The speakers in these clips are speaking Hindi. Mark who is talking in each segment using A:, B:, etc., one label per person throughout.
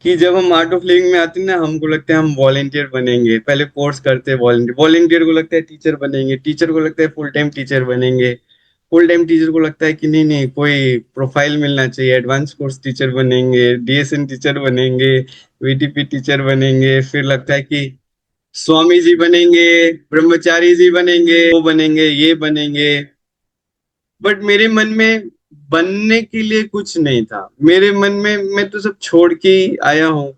A: कि जब हम आर्ट ऑफ लिविंग में आते हैं ना, हमको लगता है हम वॉलेंटियर बनेंगे, पहले कोर्स करते हैं वॉलेंटियर, वॉलेंटियर को लगता है टीचर बनेंगे, टीचर को लगता है फुल टाइम टीचर बनेंगे, फुल टाइम टीचर को लगता है कि नहीं नहीं कोई प्रोफाइल मिलना चाहिए, एडवांस कोर्स टीचर बनेंगे, डीएसएन टीचर बनेंगे, वीटीपी टीचर बनेंगे, फिर लगता है कि स्वामी जी बनेंगे, ब्रह्मचारी जी बनेंगे, वो बनेंगे, ये बनेंगे। बट मेरे मन में बनने के लिए कुछ नहीं था, मेरे मन में मैं तो सब छोड़ के ही आया हूँ।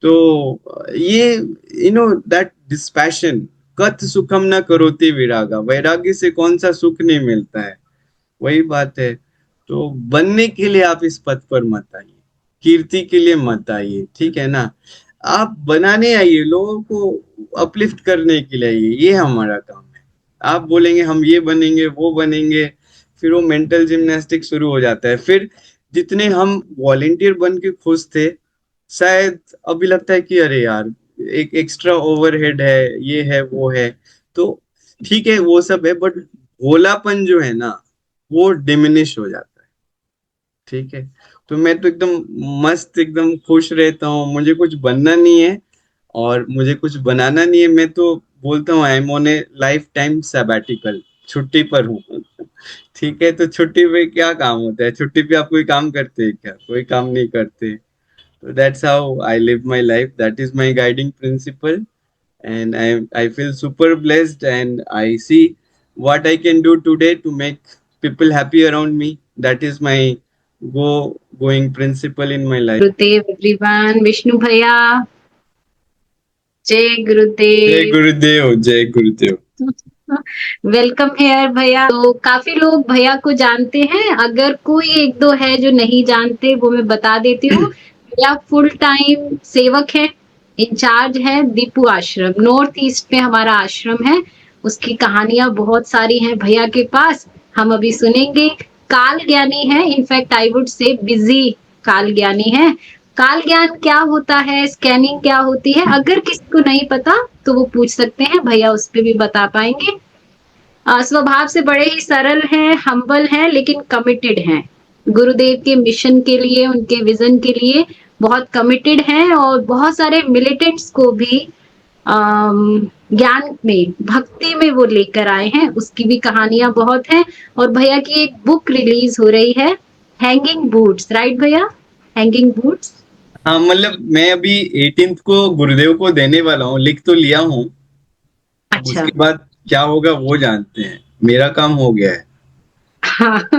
A: तो ये दैट डिस्पैशन, कथ सुखम न करोति विरागा, वैराग्य से कौन सा सुख नहीं मिलता है, वही बात है। तो बनने के लिए आप इस पथ पर मत आइए, कीर्ति के लिए मत आइए, ठीक है ना। आप बनाने आइए, लोगों को अपलिफ्ट करने के लिए आइए, ये हमारा काम है। आप बोलेंगे हम ये बनेंगे वो बनेंगे, फिर वो मेंटल जिम्नास्टिक शुरू हो जाता है। फिर जितने हम वॉलेंटियर बन के खुश थे, शायद अभी लगता है कि अरे यार एक एक्स्ट्रा ओवरहेड है, ये है वो है। तो ठीक है वो सब है, बट भोलापन जो है ना, वो डिमिनिश हो जाता है, ठीक है। तो मैं तो एकदम मस्त एकदम खुश रहता हूँ, मुझे कुछ बनना नहीं है और मुझे कुछ बनाना नहीं है। मैं तो बोलता हूँ I am on a life time sabbatical, छुट्टी पर हूँ। ठीक है, तो छुट्टी पे क्या काम होता है, छुट्टी पे आप कोई काम करते हैं क्या, कोई काम नहीं करते। So that's how I live my life. That is my guiding principle, and I feel super blessed, and I see what I can do today to make people happy around me. That is my going principle in my life.
B: Gurudev everyone, Vishnu भैया, जय
A: जय
B: गुरुदेव।
A: गुरुदेव, जय गुरुदेव।
B: वेलकम हेयर भैया। तो काफी लोग भैया को जानते हैं, अगर कोई एक दो है जो नहीं जानते वो मैं बता देती हूँ। भैया फुल टाइम सेवक है, इंचार्ज है दीपू आश्रम, नॉर्थ ईस्ट में हमारा आश्रम है। उसकी कहानियां बहुत सारी हैं भैया के पास, हम अभी सुनेंगे। काल ज्ञानी है, in fact I would say busy काल ज्ञानी है। काल ज्ञान क्या होता है, स्कैनिंग क्या होती है, अगर किसी को नहीं पता तो वो पूछ सकते हैं, भैया उस पे भी बता पाएंगे। स्वभाव से बड़े ही सरल हैं, हम्बल हैं, लेकिन कमिटेड हैं गुरुदेव के मिशन के लिए, उनके विजन के लिए बहुत कमिटेड हैं। और बहुत सारे मिलिटेंट्स को भी ज्ञान में, भक्ति में वो लेकर आए हैं, उसकी भी कहानियां बहुत हैं। और भैया की एक बुक रिलीज हो रही है, हैंगिंग बूट्स, राइट भैया? Hanging boots.
A: हाँ, मतलब मैं अभी 18th को गुरुदेव को देने वाला हूँ, लिख तो लिया हूँ। अब
B: अच्छा।
A: उसके बाद क्या होगा वो जानते हैं, मेरा काम हो गया है।
B: हाँ।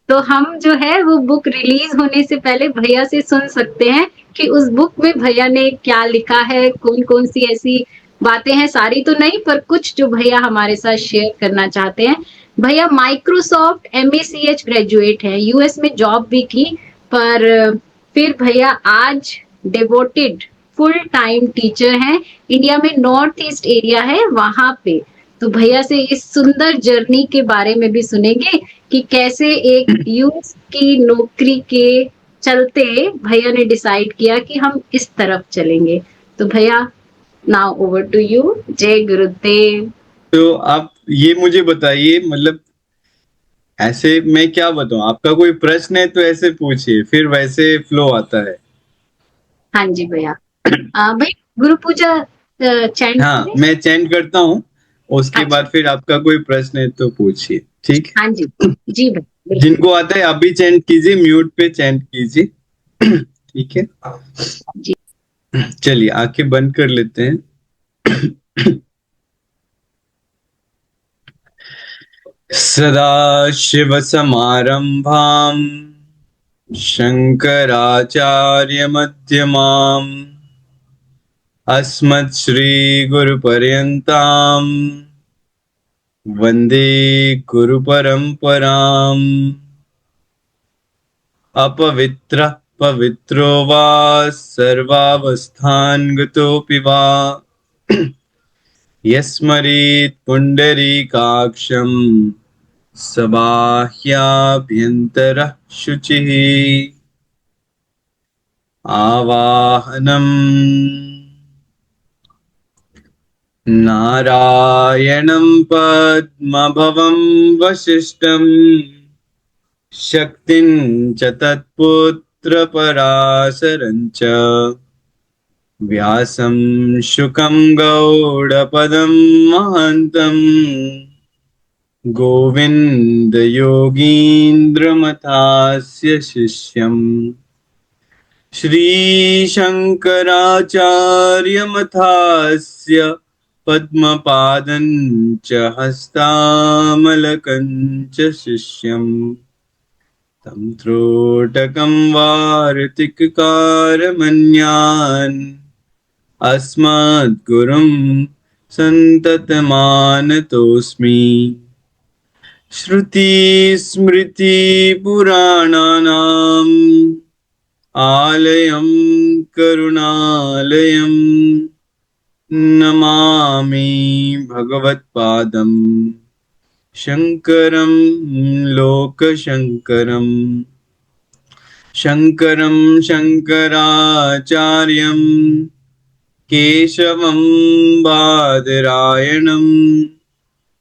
B: तो हम जो है वो बुक रिलीज होने से पहले भैया से सुन सकते हैं कि उस बुक में भैया ने क्या लिखा है, कौन कौन सी ऐसी बातें हैं, सारी तो नहीं पर कुछ जो भैया हमारे साथ शेयर करना चाहते हैं। भैया माइक्रोसॉफ्ट एमएसीएच ग्रेजुएट है, यूएस में जॉब भी की, पर फिर भैया आज डिवोटेड फुल टाइम टीचर हैं। इंडिया में नॉर्थ ईस्ट एरिया है वहां पे। तो भैया से इस सुंदर जर्नी के बारे में भी सुनेंगे कि कैसे एक यूथ की नौकरी के चलते भैया ने डिसाइड किया कि हम इस तरफ चलेंगे। तो भैया नाउ ओवर टू यू। जय गुरुदेव।
A: तो आप ये मुझे बताइए, मतलब ऐसे मैं क्या बताऊं, आपका कोई प्रश्न है तो ऐसे पूछिए, फिर वैसे फ्लो आता है।
B: हाँ जी भैया। भैया गुरु पूजा चैंट
A: हाँ,
B: करें।
A: मैं चैंट करता हूँ, उसके
B: अच्छा।
A: बाद फिर आपका कोई प्रश्न है तो पूछिए, ठीक
B: हाँ जी। जी भैया
A: है।
B: बिल्कुल।
A: जिनको आता है आप भी चैंट कीजिए, म्यूट पे चैंट कीजिए। ठीक है,
B: जी।
A: चलिए आंखें बंद कर लेते हैं। सदाशिव समारंभाम शंकराचार्यमध्यमाम् अस्मत्श्रीगुरुपर्यन्ताम् वन्दे गुरुपरम्पराम्। अपवित्रः पवित्रो वा सर्वावस्थान् गतोऽपि वा यस्मरेत् पुण्डरीकाक्षम् स बाह्याभ्यन्तरः शुचिः। आवाहनम् नारायणं पद्मभवं वसिष्ठं शक्तिं च तत्पुत्रपराशरं च व्यासं शुकं गौडपदं महान्तम् गोविन्दयोगीन्द्रमथास्य शिष्यम् श्रीशङ्कराचार्यमथास्य पद्मपादं च हस्तामलकं च शिष्यम् तं त्रोटकं वार्तिककारमन्यान् अस्मद्गुरुं सन्ततमानतोऽस्मि श्रुतिस्मृतिपुराणानाम् आलयं करुणालयं नमामि भगवत्पादं शङ्करं लोकशङ्करम् शङ्करं शङ्कराचार्यं केशवं बादरायणं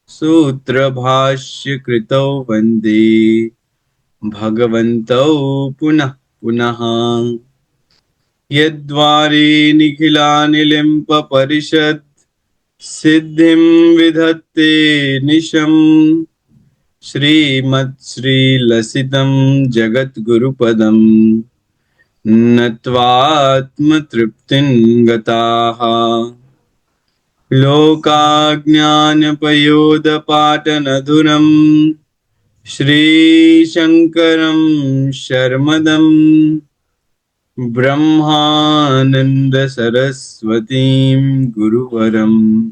A: सूत्रभाष्यकृतौ वन्दे भगवन्तौ पुनः पुनः यद्वारे निखिलानिलिम्पपरिषत् सिद्धिं विधत्ते निशम् श्रीमत्श्रीलसितं जगद्गुरुपदं नत्वात्मतृप्तिं गताः लोकाज्ञानपयोदपाटनधुरं श्रीशङ्करं शर्मदं ब्रह्मानन्दसरस्वतीं गुरुवरम्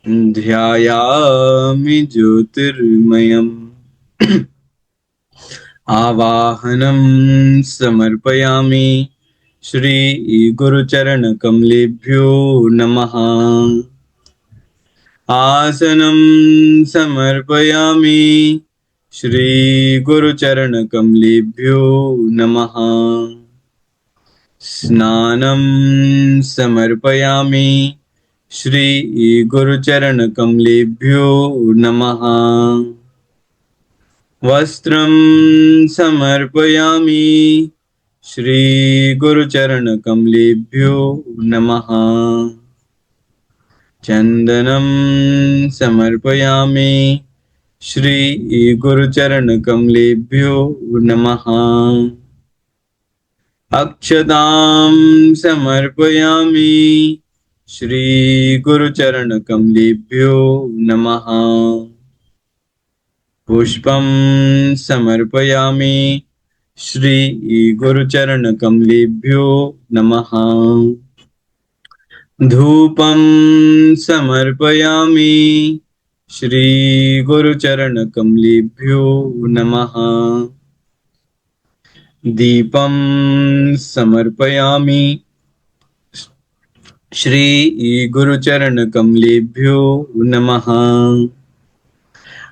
A: ध्यायामि ज्योतिर्मयम् आवाहनं समर्पयामि श्री गुरुचरणकमलेभ्यो नमः। आसनं समर्पयामि श्री गुरुचरणकमलेभ्यो नमः। स्नानं समर्पयामि श्री गुरुचरणकमलेभ्यो नमः। वस्त्रं समर्पयामि श्री गुरुचरणकमलेभ्यो नमः। चन्दनं समर्पयामि श्री गुरुचरणकमलेभ्यो नमः। अक्षतां समर्पयामि श्री गुरुचरणकमलेभ्यो नमः। पुष्पं समर्पयामि श्री गुरुचरणकमलेभ्यो नमः। धूपं समर्पयामि श्री गुरुचरणकमलेभ्यो नमः। दीपं समर्पयामि श्री गुरुचरणकमलेभ्यो नमः।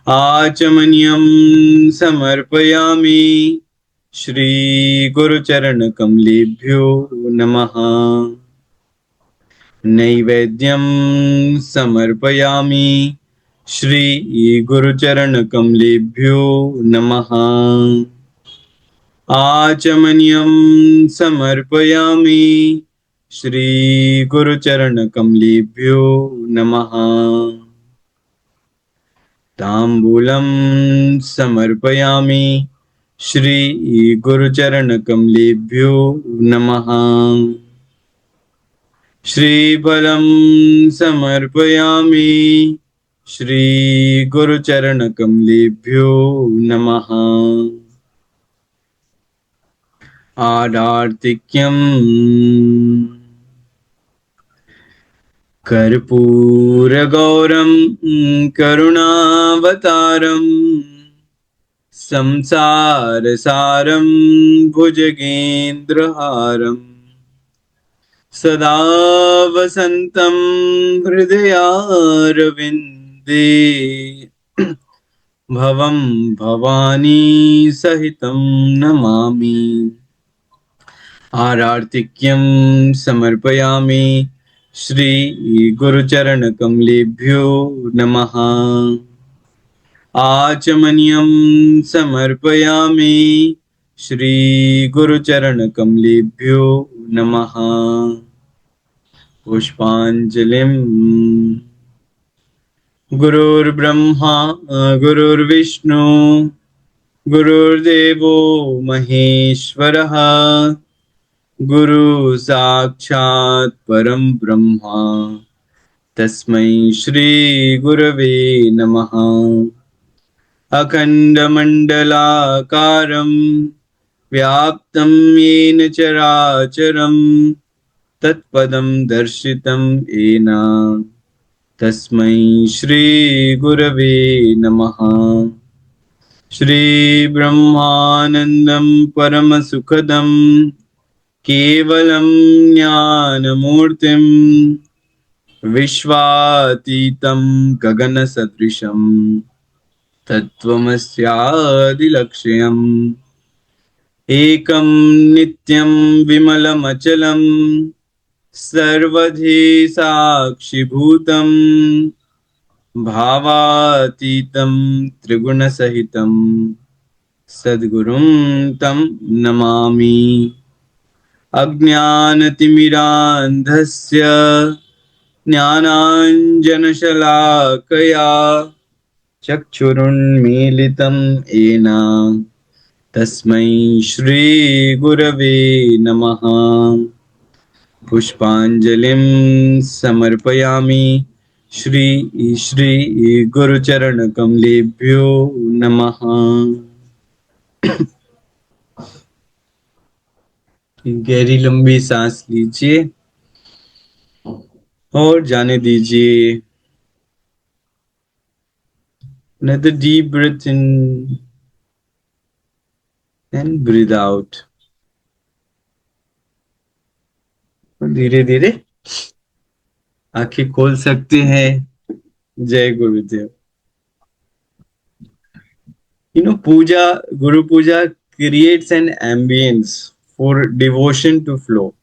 A: आचमनीयं समर्पयामि श्री गुरुचरणकमलेभ्यो नमः। नैवेद्यं समर्पयामि श्री गुरुचरणकमलेभ्यो नमः। आचमनीयं समर्पयामि श्री गुरुचरणकमलेभ्यो नमः। ताम्बूलं समर्पयामि श्री गुरुचरणकमलेभ्यो नमः। श्रीफलं समर्पयामि श्री गुरुचरणकमलेभ्यो नमः। आडार्तिक्यं कर्पूरगौरं करुणावतारं संसारसारं भुजगेन्द्रहारं सदा वसन्तं हृदयारविन्दे भवं भवानी सहितं नमामि। आरार्तिक्यं समर्पयामि श्री गुरुचरणकमलेभ्यो नमः। आचमनीयं समर्पयामि श्री गुरुचरणकमलेभ्यो नमः। पुष्पांजलिं। गुरुर्ब्रह्मा गुरुर्विष्णु गुरुर्देवो महेश्वरः, गुरु साक्षात् परं ब्रह्मा, तस्मै श्री गुरवे नमः। अखण्डमण्डलाकारं व्याप्तं येन चराचरं, तत्पदं दर्शितं येन तस्मै श्री गुरवे नमः। श्री ब्रह्मानन्दं परमसुखदं केवलं ज्ञानमूर्तिं, विश्वातीतं गगनसदृशं, तत्त्वमस्यादिलक्ष्यम्। एकं नित्यं विमलमचलं, सर्वधी साक्षिभूतं, भावातीतं त्रिगुणसहितं, सद्गुरुं तं नमामि। अज्ञानतिमिरान्धस्य ज्ञानाञ्जनशलाकया चक्षुरुन्मीलितं येन तस्मै श्रीगुरवे नमः। पुष्पांजलिं समर्पयामि। श्री श्री गुरुचरणकमलेभ्यो नमः। गहरी लंबी सांस लीजिए और जाने दीजिए। Another deep breath in and breathe out. धीरे धीरे आंखें खोल सकते हैं। जय गुरुदेव। पूजा, गुरु पूजा creates an ambience for devotion to flow.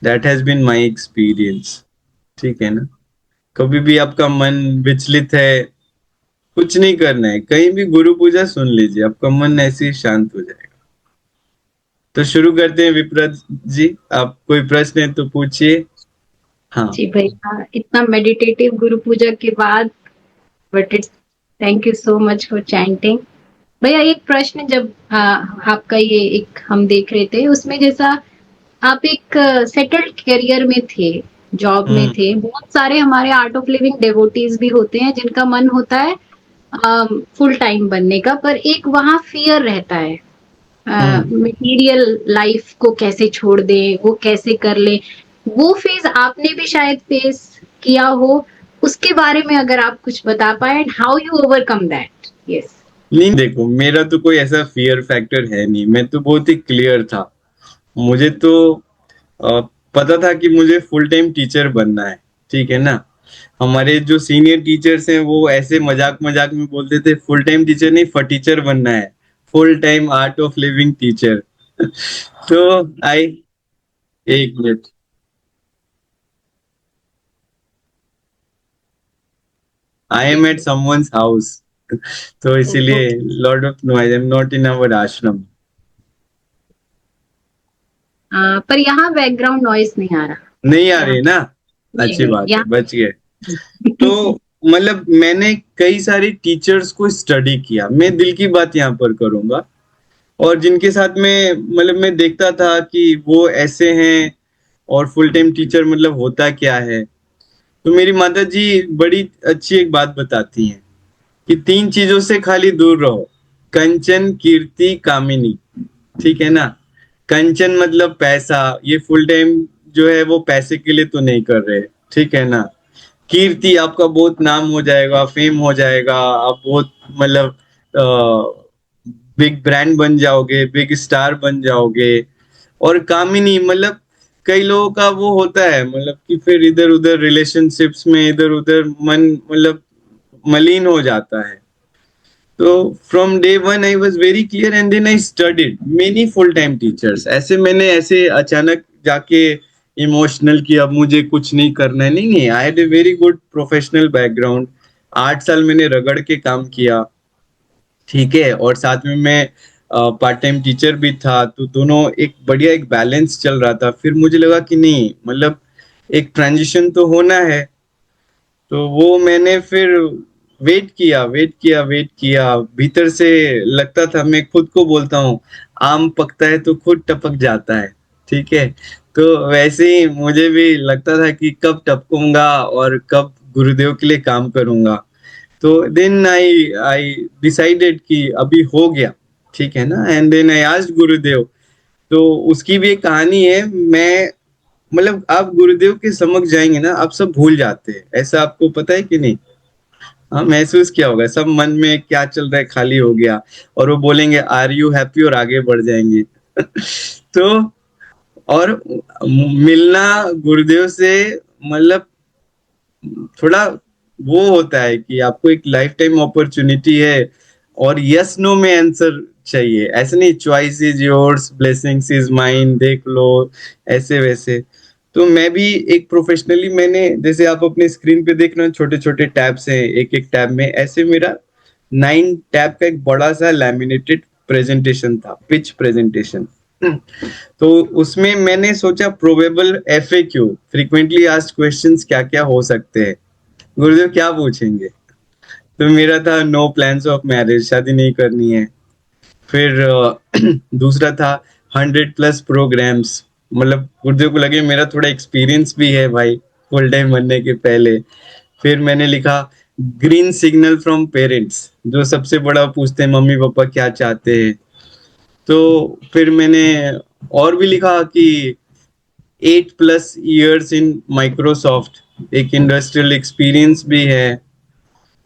A: That has been my experience. ठीक है ना? कभी भी आपका मन विचलित है, कुछ नहीं करना है, कहीं भी गुरु पूजा सुन लीजिए, आपका मन ऐसे ही शांत हो जाएगा। तो शुरू करते हैं। विप्रत जी, आप कोई प्रश्न है तो पूछिए। हाँ
B: जी भैया, इतना मेडिटेटिव गुरु पूजा के बाद, but it's thank you so much for chanting. भैया एक प्रश्न, जब आपका ये एक हम देख रहे थे उसमें, जैसा आप एक सेटल्ड करियर में थे, जॉब में थे, बहुत सारे हमारे आर्ट ऑफ लिविंग डेवोटीज भी होते हैं जिनका मन होता है फुल टाइम बनने का, पर एक वहाँ फियर रहता है मटेरियल लाइफ को कैसे छोड़ दे, वो कैसे कर ले। वो फेज आपने भी शायद फेस किया हो, उसके बारे में अगर आप कुछ बता पाए, and how you overcome that. Yes.
A: नहीं, देखो मेरा तो कोई ऐसा फियर फैक्टर है नहीं, मैं तो बहुत ही क्लियर था। मुझे तो पता था कि मुझे फुल टाइम टीचर बनना है। ठीक है ना? हमारे जो सीनियर टीचर्स हैं वो ऐसे मजाक मजाक में बोलते थे, फुल टाइम टीचर नहीं, फटीचर बनना है, full time art of living teacher. तो एक minute, I am at someone's house, तो इसीलिए lord of no, I am not in our ashram.
B: पर यहाँ बैकग्राउंड नॉइस नहीं आ रहा।
A: नहीं आ रही ना? अच्छी बात है, बच गए। तो मतलब मैंने कई सारे टीचर्स को स्टडी किया, मैं दिल की बात यहाँ पर करूंगा, और जिनके साथ में मतलब मैं देखता था कि वो ऐसे हैं और फुल टाइम टीचर मतलब होता क्या है। तो मेरी माता जी बड़ी अच्छी एक बात बताती हैं कि 3 चीजों से खाली दूर रहो, कंचन, कीर्ति, कामिनी। ठीक है ना? कंचन मतलब पैसा, ये फुल टाइम जो है वो पैसे के लिए तो नहीं कर रहे। ठीक है ना? कीर्ति, आपका बहुत नाम हो जाएगा, फेम हो जाएगा, आप बहुत मतलब बिग ब्रांड बन जाओगे, बिग स्टार बन जाओगे। और कामिनी मतलब कई लोगों का वो होता है मतलब कि फिर इधर उधर रिलेशनशिप्स में इधर उधर मन मतलब मलिन हो जाता है। तो from day one I was very clear, and then I studied many full time teachers. ऐसे मैंने ऐसे अचानक जाके इमोशनल कि अब मुझे कुछ नहीं करना है, नहीं नहीं, I had a very good professional background. 8 साल मैंने रगड़ के काम किया। ठीक है? और साथ में मैं पार्ट टाइम टीचर भी था, तो दोनों एक बढ़िया एक बैलेंस चल रहा था। फिर मुझे लगा कि नहीं मतलब एक ट्रांजिशन तो होना है। तो वो मैंने फिर वेट किया भीतर से लगता था, मैं खुद को बोलता हूँ आम पकता है तो खुद टपक जाता है। ठीक है, तो वैसे ही मुझे भी लगता था कि कब टपकूंगा और कब गुरुदेव के लिए काम करूंगा। तो देन आई आई डिसाइडेड कि अभी हो गया, ठीक है ना, एंड देन आई आस्क्ड गुरुदेव। तो उसकी भी एक कहानी है। मैं मतलब आप गुरुदेव के समक्ष जाएंगे ना, आप सब भूल जाते हैं, ऐसा आपको पता है कि नहीं? हाँ, महसूस किया होगा, सब मन में क्या चल रहा है खाली हो गया, और वो बोलेंगे आर यू हैप्पी, और आगे बढ़ जाएंगे। तो और मिलना गुरुदेव से मतलब थोड़ा वो होता है कि आपको एक लाइफ टाइम अपॉर्चुनिटी है, और यस नो में आंसर चाहिए, ऐसे नहीं choice is yours blessings is mine देख लो ऐसे वैसे। तो मैं भी एक प्रोफेशनली, मैंने जैसे आप अपने स्क्रीन पे देख रहे हो छोटे छोटे टैब्स हैं, एक एक टैब में ऐसे मेरा 9 टैब का एक बड़ा सा लैमिनेटेड प्रेजेंटेशन था, पिच प्रेजेंटेशन। तो उसमें मैंने सोचा probable FAQ, frequently asked questions क्या क्या हो सकते हैं, गुरुदेव क्या पूछेंगे। तो मेरा था नो प्लान्स ऑफ मैरिज, शादी नहीं करनी है। फिर दूसरा था 100+ प्रोग्राम्स, मतलब गुरुदेव को लगे मेरा थोड़ा एक्सपीरियंस भी है भाई फुल टाइम बनने के पहले। फिर मैंने लिखा ग्रीन सिग्नल फ्रॉम पेरेंट्स, जो सबसे बड़ा पूछते हैं मम्मी पापा क्या चाहते हैं। तो फिर मैंने और भी लिखा कि 8+ years इन माइक्रोसॉफ्ट, एक इंडस्ट्रियल एक्सपीरियंस भी है।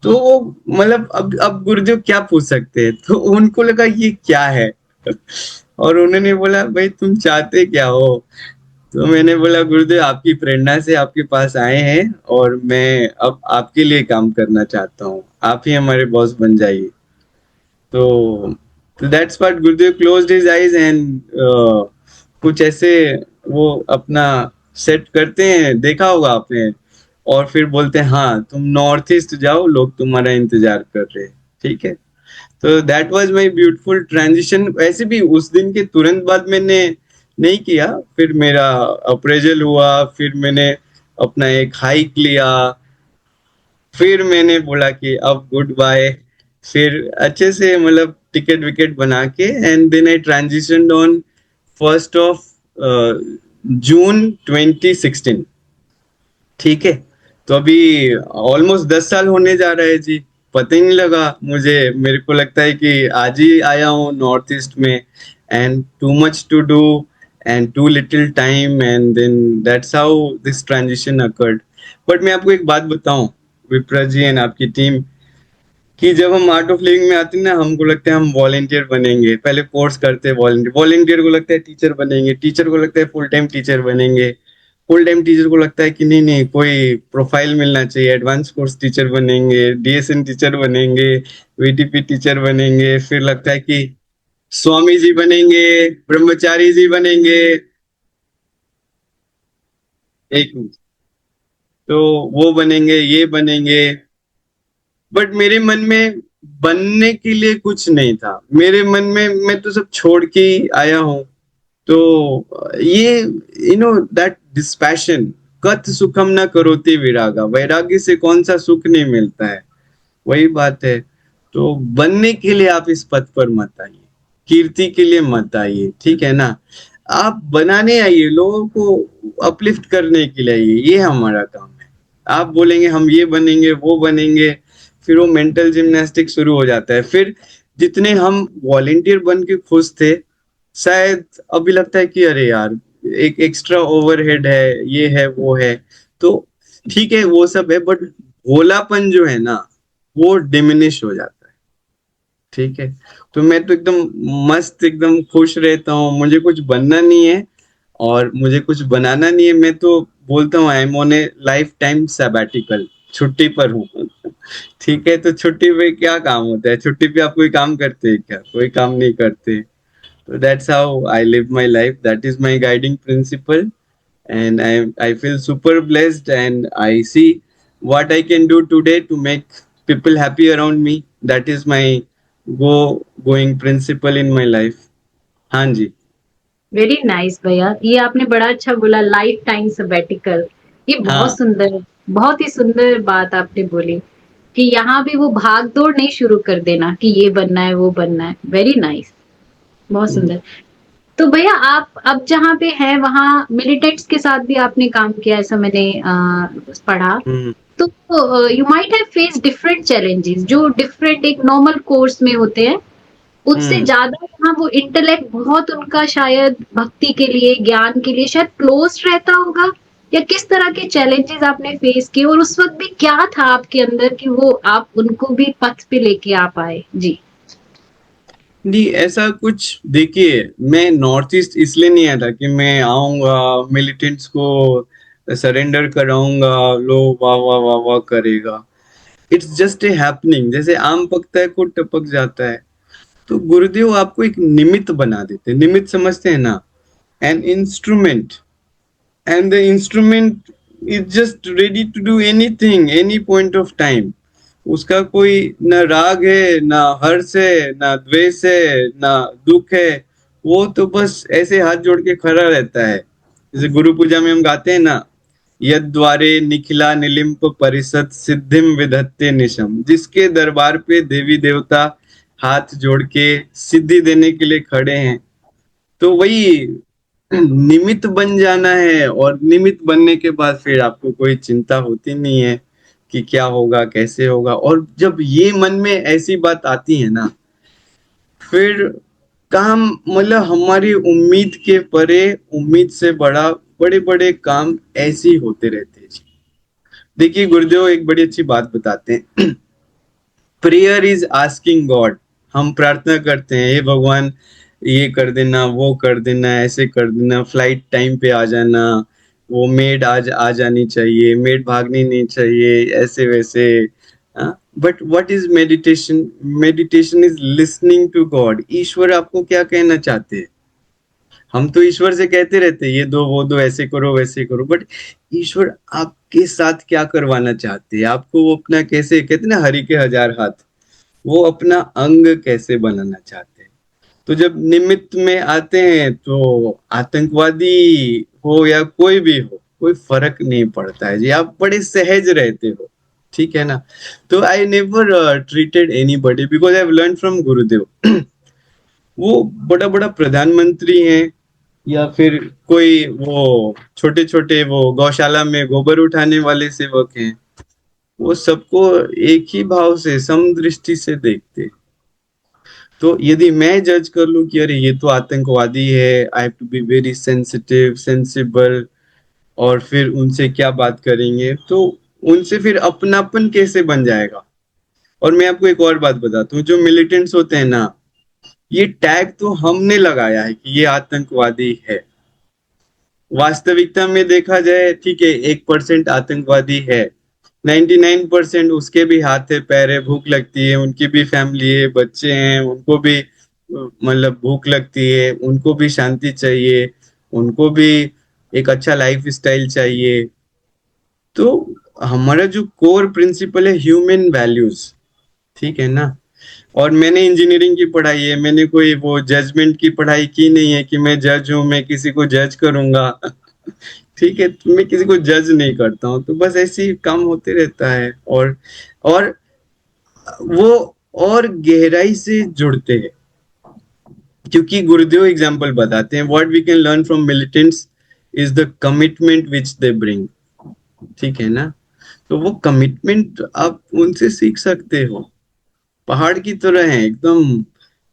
A: तो वो मतलब अब गुरुदेव क्या पूछ सकते हैं, तो उनको लगा ये क्या है। और उन्होंने बोला भाई तुम चाहते क्या हो। तो मैंने बोला गुरुदेव आपकी प्रेरणा से आपके पास आए हैं, और मैं अब आपके लिए काम करना चाहता हूँ, आप ही हमारे बॉस बन जाइए। तो that's what Gurudev closed his eyes and कुछ ऐसे वो अपना सेट करते हैं, देखा होगा आपने, और फिर बोलते हैं हाँ तुम नॉर्थ ईस्ट जाओ, लोग तुम्हारा इंतजार कर रहे हैं। ठीक है, तो that was my beautiful transition. वैसे भी उस दिन के तुरंत बाद मैंने नहीं किया, फिर मेरा अप्रेजल हुआ, फिर मैंने अपना एक हाइक लिया, फिर मैंने बोला कि अब गुड बाय, फिर अच्छे से मतलब टिकट विकेट बना के, and then I transition on 1 June 2016। ठीक है, तो अभी ऑलमोस्ट 10 साल होने जा रहा है जी, पता ही नहीं लगा मुझे। मेरे को लगता है कि आज ही आया हूँ नॉर्थ ईस्ट में, and too much to do and too little time, and then that's how this transition occurred. But मैं आपको एक बात बताऊं विप्रा जी एंड आपकी टीम, कि जब हम आर्ट ऑफ लिविंग में आते हैं ना, हमको लगता है हम वॉलेंटियर बनेंगे, पहले कोर्स करते हैं वॉलेंटियर, वॉलेंटियर को लगता है टीचर बनेंगे, टीचर को लगता है फुल टाइम टीचर बनेंगे, फुल टाइम टीचर को लगता है कि नहीं नहीं कोई प्रोफाइल मिलना चाहिए, एडवांस कोर्स टीचर बनेंगे, डीएसएन टीचर बनेंगे, वीटीपी टीचर बनेंगे, फिर लगता है कि स्वामी जी बनेंगे, ब्रह्मचारी जी बनेंगे। एक मिनट, तो वो बनेंगे, ये बनेंगे। बट मेरे मन में बनने के लिए कुछ नहीं था, मेरे मन में मैं तो सब छोड़ के ही आया हूँ। तो ये दैट डिस्पैशन, कथ सुखम न करोति विरागा, वैराग्य से कौन सा सुख नहीं मिलता है, वही बात है। तो बनने के लिए आप इस पथ पर मत आइए, कीर्ति के लिए मत आइए, ठीक है ना। आप बनाने आइए, लोगों को अपलिफ्ट करने के लिए आइए, ये हमारा काम है। आप बोलेंगे हम ये बनेंगे वो बनेंगे, फिर वो मेंटल जिम्नास्टिक शुरू हो जाता है। फिर जितने हम वॉलेंटियर बन के खुश थे, शायद अभी लगता है कि अरे यार एक एक्स्ट्रा ओवरहेड है, ये है वो है। तो ठीक है वो सब है, बट भोलापन जो है ना, वो डिमिनिश हो जाता है। ठीक है, तो मैं तो एकदम मस्त एकदम खुश रहता हूँ, मुझे कुछ बनना नहीं है और मुझे कुछ बनाना नहीं है। मैं तो बोलता हूँ I am on a life time sabbatical, छुट्टी पर हूँ। ठीक है, तो छुट्टी पे क्या काम होता है, छुट्टी पे आप कोई काम करते हैं क्या? कोई काम नहीं करते। So that's how I live my life. That is my guiding principle, and I feel super blessed, and I see what I can do today to make people happy around me. That is my going principle in my life. हाँ जी।
B: वेरी नाइस भैया, ये आपने बड़ा अच्छा बोला, लाइफ टाइम सबैटिकल। ये
A: हाँ।
B: बहुत ही सुंदर बात आपने बोली कि यहाँ भी वो भाग दौड़ नहीं शुरू कर देना कि ये बनना है वो बनना है। वेरी नाइस, बहुत सुंदर। तो भैया आप अब जहाँ पे हैं वहाँ मिलिटेंट्स के साथ भी आपने काम किया, ऐसा मैंने पढ़ा।
A: हम्म।
B: तो you might have face different challenges जो डिफरेंट एक नॉर्मल कोर्स में होते हैं, उससे
A: हम्म।
B: ज्यादा वहाँ वो इंटेलेक्ट बहुत उनका शायद भक्ति के लिए, ज्ञान के लिए शायद क्लोज रहता होगा, या किस तरह के चैलेंजेस आपने फेस किए और उस वक्त भी क्या था आपके अंदर कि वो आप उनको भी पथ पे लेके आ पाए? जी।
A: नहीं, ऐसा कुछ देखिए, मैं नॉर्थ ईस्ट इसलिए नहीं आया था कि मैं आऊंगा मिलिटेंट्स को सरेंडर कराऊंगा, लो वाह वाह वाह वाह करेगा। इट्स जस्ट ए हैपनिंग, जैसे आम पकता है को टपक जाता है। तो गुरुदेव आपको एक निमित्त बना देते हैं। निमित्त समझते हैं ना? An instrument, and the instrument is just ready to do anything any point of time. उसका कोई ना राग है, ना हर्ष है, ना द्वेष है, ना दुख है। वो तो बस ऐसे हाथ जोड़ के खड़ा रहता है। जैसे गुरु पूजा में हम गाते हैं ना, यद्वारे निखिला निलिम्प परिषद सिद्धिम विधत्ते निशम, जिसके दरबार पे देवी देवता हाथ जोड़ के सिद्धि देने के लिए खड़े हैं। तो वही निमित्त बन जाना है, और निमित्त बनने के बाद फिर आपको कोई चिंता होती नहीं है कि क्या होगा कैसे होगा। और जब ये मन में ऐसी बात आती है ना, फिर काम मतलब हमारी उम्मीद के परे, उम्मीद से बड़ा, बड़े बड़े काम ऐसे ही होते रहते हैं जी। देखिए गुरुदेव एक बड़ी अच्छी बात बताते हैं। Prayer is asking God. हम प्रार्थना करते हैं, हे भगवान ये कर देना, वो कर देना, ऐसे कर देना, फ्लाइट टाइम पे आ जाना, वो मेड आज आ जानी चाहिए, मेड भागनी नहीं चाहिए, ऐसे वैसे। But what is meditation? Meditation is listening to god. ईश्वर आपको क्या कहना चाहते हैं? हम तो ईश्वर से कहते रहते हैं ये दो वो दो, ऐसे करो वैसे करो, बट ईश्वर आपके साथ क्या करवाना चाहते हैं? आपको वो अपना, कैसे कहते हैं ना, हरि के हजार हाथ, वो अपना अंग कैसे बनाना चाहते हैं? तो जब निमित्त में आते हैं तो आतंकवादी हो या कोई भी हो, कोई फर्क नहीं पड़ता है जी। आप बड़े सहज रहते हो, ठीक है ना? तो I never treated any buddy because I learn from गुरुदेव। वो बड़ा बड़ा प्रधानमंत्री हैं, या फिर कोई वो छोटे छोटे वो गौशाला में गोबर उठाने वाले सेवक हैं, वो सबको एक ही भाव से, समदृष्टि से देखते। तो यदि मैं जज कर लूं कि अरे ये तो आतंकवादी है, I have to be very sensitive sensible, और फिर उनसे क्या बात करेंगे, तो उनसे फिर अपनापन कैसे बन जाएगा? और मैं आपको एक और बात बताता हूँ, जो मिलिटेंट्स होते हैं ना, ये टैग तो हमने लगाया है कि ये आतंकवादी है। वास्तविकता में देखा जाए, ठीक है, 1% आतंकवादी है, 99% उसके भी हाथ है पैर है, भूख लगती है, उनकी भी फैमिली है, बच्चे हैं, उनको भी मतलब भूख लगती है, उनको भी शांति चाहिए, उनको भी एक अच्छा लाइफ स्टाइल चाहिए। तो हमारा जो कोर प्रिंसिपल है ह्यूमन वैल्यूज, ठीक है ना? और मैंने इंजीनियरिंग की पढ़ाई है, मैंने कोई वो जजमेंट की पढ़ाई की नहीं है कि मैं जज हूं, मैं किसी को जज करूंगा। ठीक है, तो मैं किसी को जज नहीं करता हूँ, तो बस ऐसे ही काम होते रहता है। और वो और गहराई से जुड़ते हैं, क्योंकि गुरुदेव एग्जाम्पल बताते हैं, what we can learn from militants is the commitment which they bring, ठीक है ना? तो वो कमिटमेंट आप उनसे सीख सकते हो। पहाड़ की तरह है एकदम,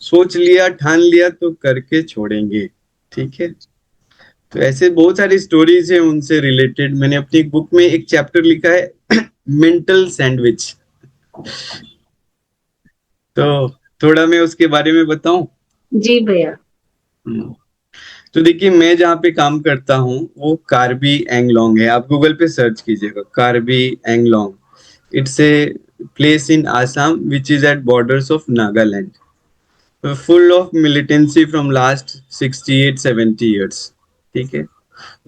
A: सोच लिया ठान लिया तो करके छोड़ेंगे, ठीक है? तो ऐसे बहुत सारी स्टोरीज है उनसे रिलेटेड। मैंने अपनी एक बुक में एक चैप्टर लिखा है मेंटल सैंडविच। तो थोड़ा मैं उसके बारे में बताऊं।
B: जी भैया।
A: हम्म। तो देखिए, मैं जहाँ पे काम करता हूँ वो कार्बी एंगलोंग है। आप गूगल पे सर्च कीजिएगा, Karbi Anglong. It's a place in Assam which is at borders of Nagaland, full of militancy from last 68-70 years, ठीक है?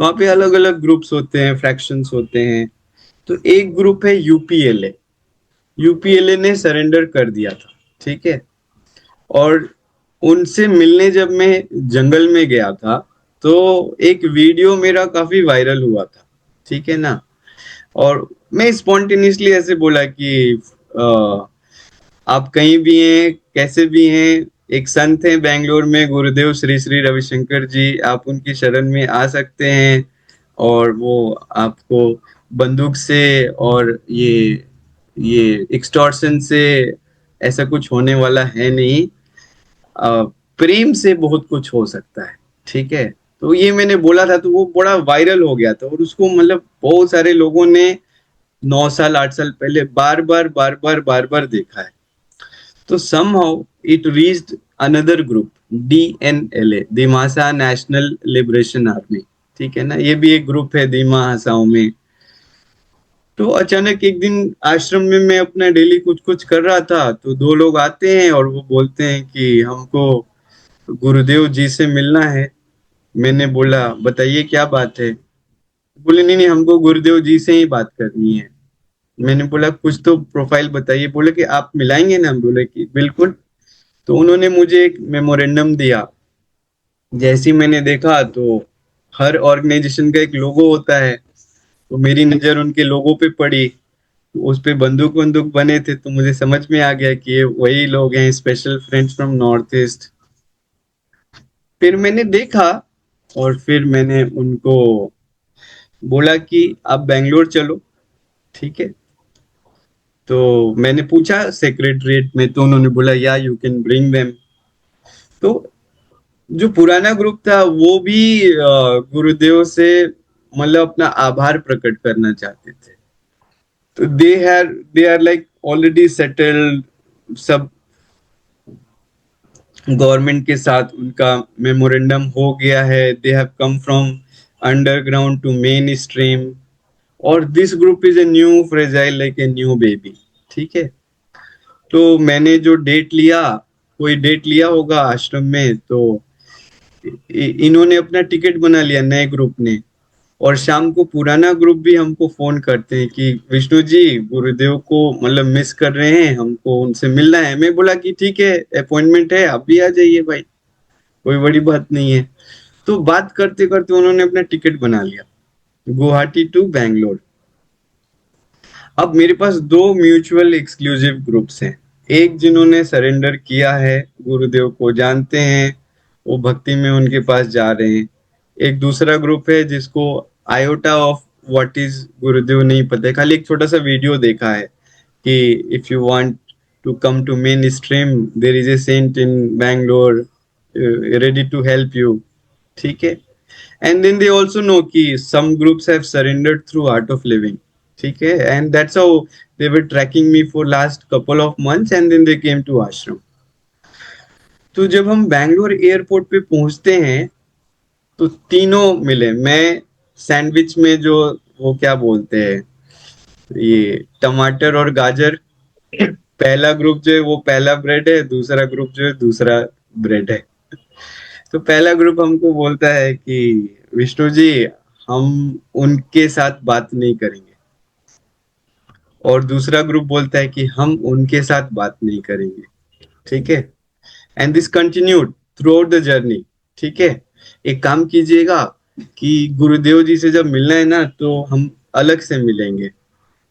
A: वहाँ पे अलग अलग ग्रुप्स होते हैं, फ्रैक्शंस होते हैं। तो एक ग्रुप है यूपीएलए। यूपीएलए ने सरेंडर कर दिया था, ठीक है? और उनसे मिलने जब मैं जंगल में गया था, तो एक वीडियो मेरा काफी वायरल हुआ था, ठीक है ना? और मैं स्पॉन्टेनियसली ऐसे बोला कि अ, आप कहीं भी हैं, कैसे भी हैं, एक संत हैं बैंगलोर में, गुरुदेव श्री श्री रविशंकर जी, आप उनकी शरण में आ सकते हैं और वो आपको बंदूक से और ये एक्सटॉर्शन से ऐसा कुछ होने वाला है नहीं। अ, प्रेम से बहुत कुछ हो सकता है, ठीक है। तो ये मैंने बोला था तो वो बड़ा वायरल हो गया था और उसको मतलब बहुत सारे लोगों ने 9 साल 8 साल पहले बार बार देखा है। तो somehow it reached another group, DNLA, Dimasa national liberation army, ठीक है ना, ये भी एक ग्रुप है दिमा हसाओं में। तो अचानक एक दिन आश्रम में मैं अपना डेली कुछ कुछ कर रहा था तो दो लोग आते हैं और वो बोलते हैं कि हमको गुरुदेव जी से मिलना है। मैंने बोला बताइए क्या बात है। बोले नहीं नहीं, हमको गुरुदेव जी से ही बात करनी है। मैंने बोला कुछ तो प्रोफाइल बताइए। बोले कि आप मिलाएंगे ना। बोले कि बिल्कुल। तो उन्होंने मुझे एक मेमोरेंडम दिया। जैसे ही मैंने देखा तो हर ऑर्गेनाइजेशन का एक लोगो होता है, तो मेरी नजर उनके लोगो पे पड़ी। तो उस पे बंदूक बंदूक बने थे तो मुझे समझ में आ गया कि ये वही लोग हैं, special friends from north east. फिर मैंने देखा और फिर मैंने उनको बोला कि आप बैंगलोर चलो, ठीक है। तो मैंने पूछा सेक्रेटरीट में तो उन्होंने बोला या यू कैन ब्रिंग देम। तो जो पुराना ग्रुप था वो भी गुरुदेव से मतलब अपना आभार प्रकट करना चाहते थे। तो they are like already settled, सब गवर्नमेंट के साथ उनका मेमोरेंडम हो गया है। They have come from underground to main stream और this group is a new fragile like a new baby, ठीक है। तो मैंने जो डेट लिया, कोई डेट लिया होगा आश्रम में, तो इन्होंने अपना टिकट बना लिया नए ग्रुप ने। और शाम को पुराना ग्रुप भी हमको फोन करते हैं कि विष्णु जी गुरुदेव को मतलब मिस कर रहे हैं, हमको उनसे मिलना है। मैं बोला कि ठीक है, अपॉइंटमेंट है, आप भी आ जाइए भाई, कोई बड़ी बात नहीं है। तो बात करते करते उन्होंने अपना टिकट बना लिया, गुवाहाटी टू बैंगलोर। अब मेरे पास दो म्यूचुअल एक्सक्लूसिव ग्रुप्स हैं। एक जिन्होंने सरेंडर किया है, गुरुदेव को जानते हैं, वो भक्ति में उनके पास जा रहे हैं। एक दूसरा ग्रुप है जिसको आयोटा ऑफ व्हाट इज गुरुदेव नहीं पता है, खाली एक छोटा सा वीडियो देखा है कि if you want to come to main stream there is a saint in Bangalore ready to help you, ठीक है। And then they also know कि some groups have surrendered through Art of Living, ठीक है। And that's how they were tracking me for last couple of months and then they came to ashram. तो जब हम बैंगलोर एयरपोर्ट पे पहुंचते हैं तो तीनों मिले। मैं सैंडविच में जो वो क्या बोलते हैं, ये टमाटर और गाजर, पहला ग्रुप जो है वो पहला ब्रेड है, दूसरा ग्रुप जो है दूसरा ब्रेड है। तो पहला ग्रुप हमको बोलता है कि विष्णु जी हम उनके साथ बात नहीं करेंगे, और दूसरा ग्रुप बोलता है कि हम उनके साथ बात नहीं करेंगे, ठीक है। And this continued through out the journey, ठीक है। एक काम कीजिएगा कि गुरुदेव जी से जब मिलना है ना तो हम अलग से मिलेंगे,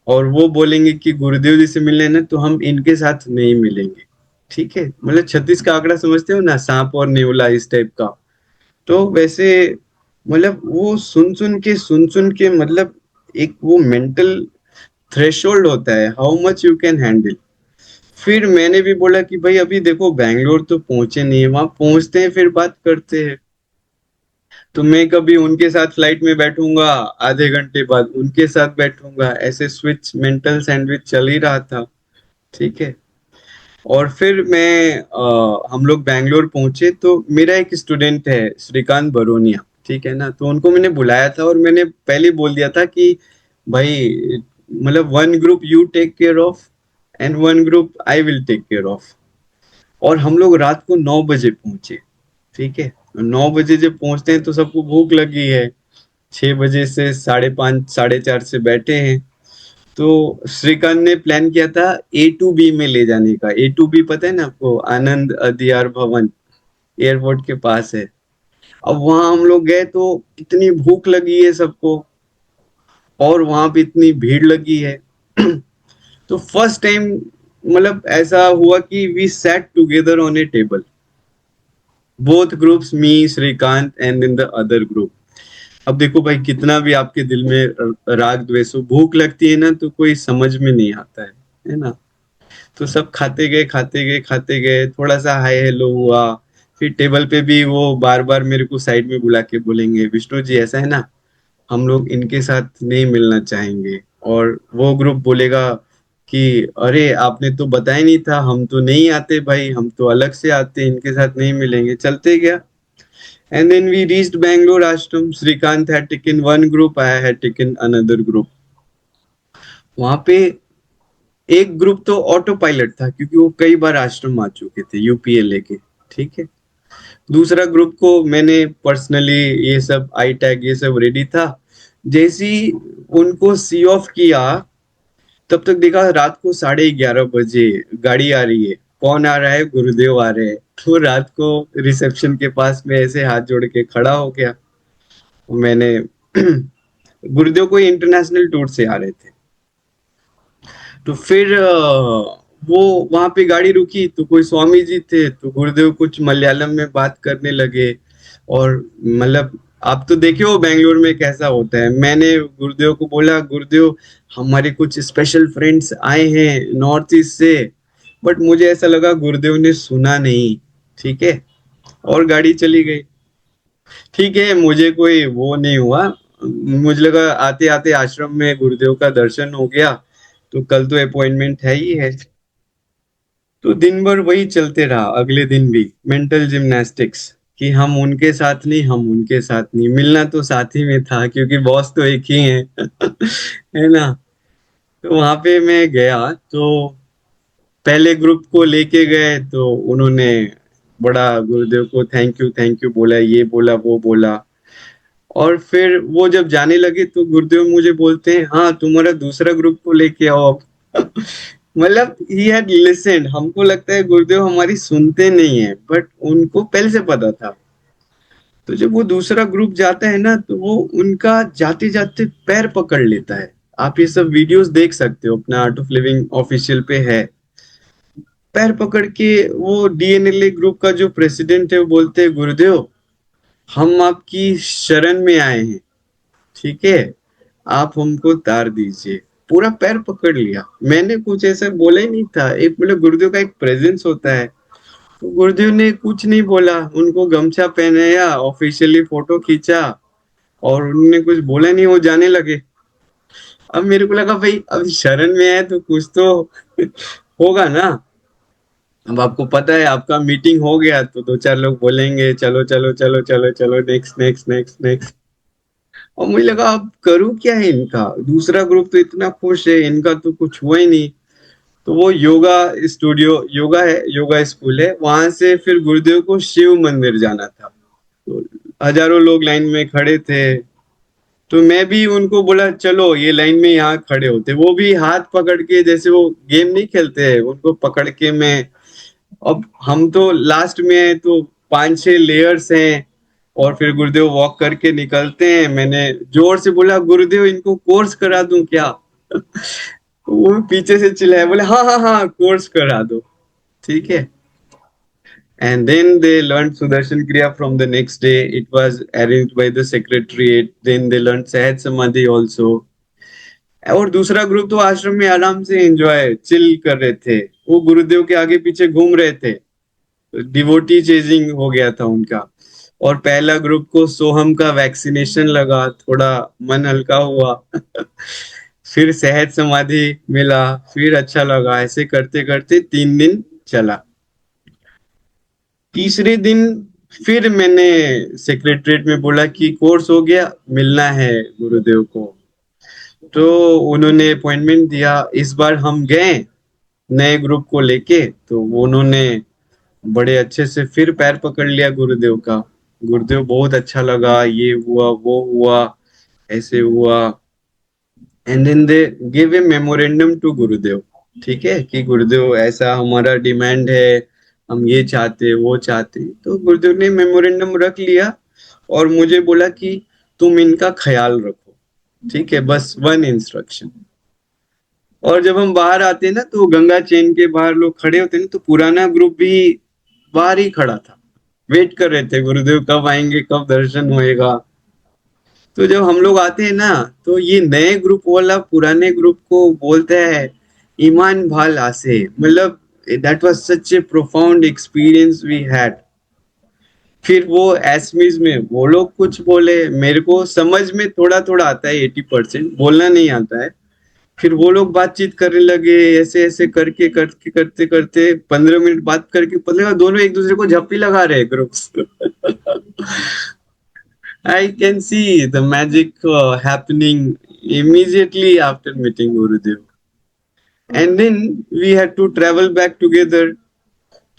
A: और वो बोलेंगे कि गुरुदेव जी से मिलना है ना तो हम इनके साथ नहीं मिलेंगे, ठीक है। मतलब 36 का आंकड़ा समझते हो ना, सांप और नेवला, इस टाइप का। तो वैसे मतलब वो सुन सुन के मतलब एक वो मेंटल थ्रेशोल्ड होता है, how much you can handle. फिर मैंने भी बोला कि भाई अभी देखो बैंगलोर तो पहुंचे नहीं है, वहां पहुंचते हैं फिर बात करते हैं। तो मैं कभी उनके साथ फ्लाइट में बैठूंगा, आधे घंटे बाद उनके साथ बैठूंगा, ऐसे स्विच मेंटल सैंडविच चल ही रहा था, ठीक है। और फिर हम लोग बैंगलोर पहुंचे तो मेरा एक स्टूडेंट है श्रीकांत बरोनिया, ठीक है ना। तो उनको मैंने बुलाया था और मैंने पहले बोल दिया था कि भाई मतलब one group you take care of and one group I will take care of. और हम लोग रात को 9 बजे पहुंचे, ठीक है। 9 बजे जब पहुंचते हैं तो सबको भूख लगी है। 6 बजे से 5:30 4:30 से बैठे हैं। तो श्रीकांत ने प्लान किया था A to B में ले जाने का। A to B पता है ना आपको, आनंद अदियार भवन एयरपोर्ट के पास है। अब वहां हम लोग गए तो इतनी भूख लगी है सबको, और वहां पे इतनी भीड़ लगी है। तो फर्स्ट टाइम मतलब ऐसा हुआ कि we sat together on a table, both groups, me, Shrikant and in the other group. अब देखो भाई, कितना भी आपके दिल में राग द्वेष हो, भूख लगती है ना तो कोई समझ में नहीं आता है ना। तो सब खाते गए खाते गए खाते गए, थोड़ा सा हाय हेलो हुआ। फिर टेबल पे भी वो बार बार मेरे को साइड में बुला के बोलेंगे, विष्णु जी ऐसा है ना, हम लोग इनके साथ नहीं मिलना चाहेंगे। और वो ग्रुप बोलेगा कि अरे आपने तो बताया नहीं था, हम तो नहीं आते भाई, हम तो अलग से आते, इनके साथ नहीं मिलेंगे, चलते गया। And then we reached Bangalore ashram. Srikanth had taken one group, I had taken another group. वहां पे एक ग्रुप तो ऑटो पायलट था, क्योंकि वो कई बार आश्रम आ चुके थे यूपीए लेके। ठीक है। दूसरा ग्रुप को मैंने पर्सनली ये सब आई टैग ये सब रेडी था। जैसी उनको सी ऑफ किया, तब तक देखा रात को 11:30 बजे गाड़ी आ रही है। कौन आ रहा है? गुरुदेव आ रहे हैं। तो रात को रिसेप्शन के पास में ऐसे हाथ जोड़ के खड़ा हो गया। मैंने गुरुदेव कोई इंटरनेशनल टूर से आ रहे थे। तो फिर वो वहां पे गाड़ी रुकी तो कोई स्वामी जी थे, तो गुरुदेव कुछ मलयालम में बात करने लगे। और मतलब आप तो देखे हो बेंगलोर में कैसा होता है। मैंने गुरुदेव को बोला, गुरुदेव हमारे कुछ स्पेशल फ्रेंड्स आए हैं नॉर्थ ईस्ट से। बट मुझे ऐसा लगा गुरुदेव ने सुना नहीं। ठीक है। और गाड़ी चली गई। ठीक है, मुझे कोई वो नहीं हुआ। मुझे लगा आते आते आश्रम में गुरुदेव का दर्शन हो गया, तो कल तो अपॉइंटमेंट है ही है। तो दिन भर वही चलते रहा, अगले दिन भी मेंटल जिम्नास्टिक्स, कि हम उनके साथ नहीं, हम उनके साथ नहीं। मिलना तो साथ ही में था, क्योंकि बॉस तो एक ही है। है ना। तो वहां पे मैं गया तो पहले ग्रुप को लेके गए, तो उन्होंने बड़ा गुरुदेव को थैंक यू बोला, ये बोला वो बोला। और फिर वो जब जाने लगे तो गुरुदेव मुझे बोलते हैं, हाँ तुम्हारा दूसरा ग्रुप को लेके आओ अब। मतलब ही हैड लिसन्ड। हमको लगता है गुरुदेव हमारी सुनते नहीं है, बट उनको पहले से पता था। तो जब वो दूसरा ग्रुप जाता है ना, तो वो उनका जाते जाते पैर पकड़ लेता है। आप ये सब वीडियोस देख सकते हो, अपना आर्ट ऑफ लिविंग ऑफिशियल पे है। पैर पकड़ के वो डीएनएलए ग्रुप का जो प्रेसिडेंट है वो बोलते हैं, गुरुदेव हम आपकी शरण में आए हैं। ठीक है, आप हमको तार दीजिए। पूरा पैर पकड़ लिया। मैंने कुछ ऐसा बोला ही नहीं था। एक मतलब गुरुदेव का एक प्रेजेंस होता है। तो गुरुदेव ने कुछ नहीं बोला, उनको गमछा पहनाया, ऑफिशियली फोटो खींचा, और उन्होंने कुछ बोला नहीं, वो जाने लगे। अब मेरे को लगा भाई, अब शरण में है तो कुछ तो होगा ना। अब आपको पता है, आपका मीटिंग हो गया तो दो चार लोग बोलेंगे चलो चलो चलो चलो चलो, नेक्स्ट नेक्स्ट नेक्स्ट नेक्स्ट। और मुझे लगा अब करूं क्या है इनका। दूसरा ग्रुप तो इतना खुश है, इनका तो कुछ हुआ ही नहीं। तो वो योगा स्टूडियो, योगा है, योगा स्कूल है, वहां से फिर गुरुदेव को शिव मंदिर जाना था। तो हजारों लोग लाइन में खड़े थे। तो मैं भी उनको बोला चलो ये लाइन में यहाँ खड़े होते। वो भी हाथ पकड़ के, जैसे वो गेम नहीं खेलते हैं, उनको पकड़ के मैं। अब हम तो लास्ट में है, तो 5-6 लेयर्स हैं। और फिर गुरुदेव वॉक करके निकलते हैं। मैंने जोर से बोला, गुरुदेव इनको कोर्स करा दूं क्या? वो पीछे से चिल्लाए, बोले हाँ हाँ हाँ कोर्स करा दो। ठीक है। And then they learned Sudarshan Kriya from the next day. It was arranged by the secretariat. Then they learned Sahaj Samadhi also. और दूसरा ग्रुप तो आश्रम में आराम से एंजॉय चिल कर रहे थे। वो गुरुदेव के आगे पीछे घूम रहे थे। डिवोटी चेजिंग हो गया था उनका। और पहला ग्रुप को सोहम का वैक्सीनेशन लगा, थोड़ा मन हल्का हुआ। फिर सहज समाधि मिला, फिर अच्छा लगा। ऐसे करते करते 3 दिन चला। तीसरे दिन फिर मैंने सेक्रेटरीट में बोला कि कोर्स हो गया, मिलना है गुरुदेव को। तो उन्होंने अपॉइंटमेंट दिया। इस बार हम गए नए ग्रुप को लेके, तो उन्होंने बड़े अच्छे से फिर पैर पकड़ लिया गुरुदेव का। गुरुदेव बहुत अच्छा लगा, ये हुआ वो हुआ, ऐसे हुआ। And then they give a memorandum to Gurudev. ठीक है, कि गुरुदेव ऐसा हमारा डिमांड है, हम ये चाहते वो चाहते। तो गुरुदेव ने मेमोरेंडम रख लिया और मुझे बोला कि तुम इनका ख्याल रखो। ठीक है, बस वन इंस्ट्रक्शन। और जब हम बाहर आते हैं ना, तो गंगा चेन के बाहर लोग खड़े होते हैं ना, तो पुराना ग्रुप भी बाहर ही खड़ा था, वेट कर रहे थे गुरुदेव कब आएंगे, कब दर्शन होएगा। तो जब हम लोग आते हैं ना, तो ये नए ग्रुप वाला पुराने ग्रुप को बोलता है ईमान भाल आसे, मतलब that was such a profound experience we had. फिर वो एसमीज में वो लोग कुछ बोले, मेरे को समझ में थोड़ा थोड़ा आता है, 80% बोलना नहीं आता है। फिर वो लोग बातचीत करने लगे, ऐसे ऐसे करके करके करते करते 15 मिनट बात करके पता लगा दोनों एक दूसरे को झप्पी लगा रहे groups. I can see the magic happening immediately after meeting Gurudev. And then we had to travel back together.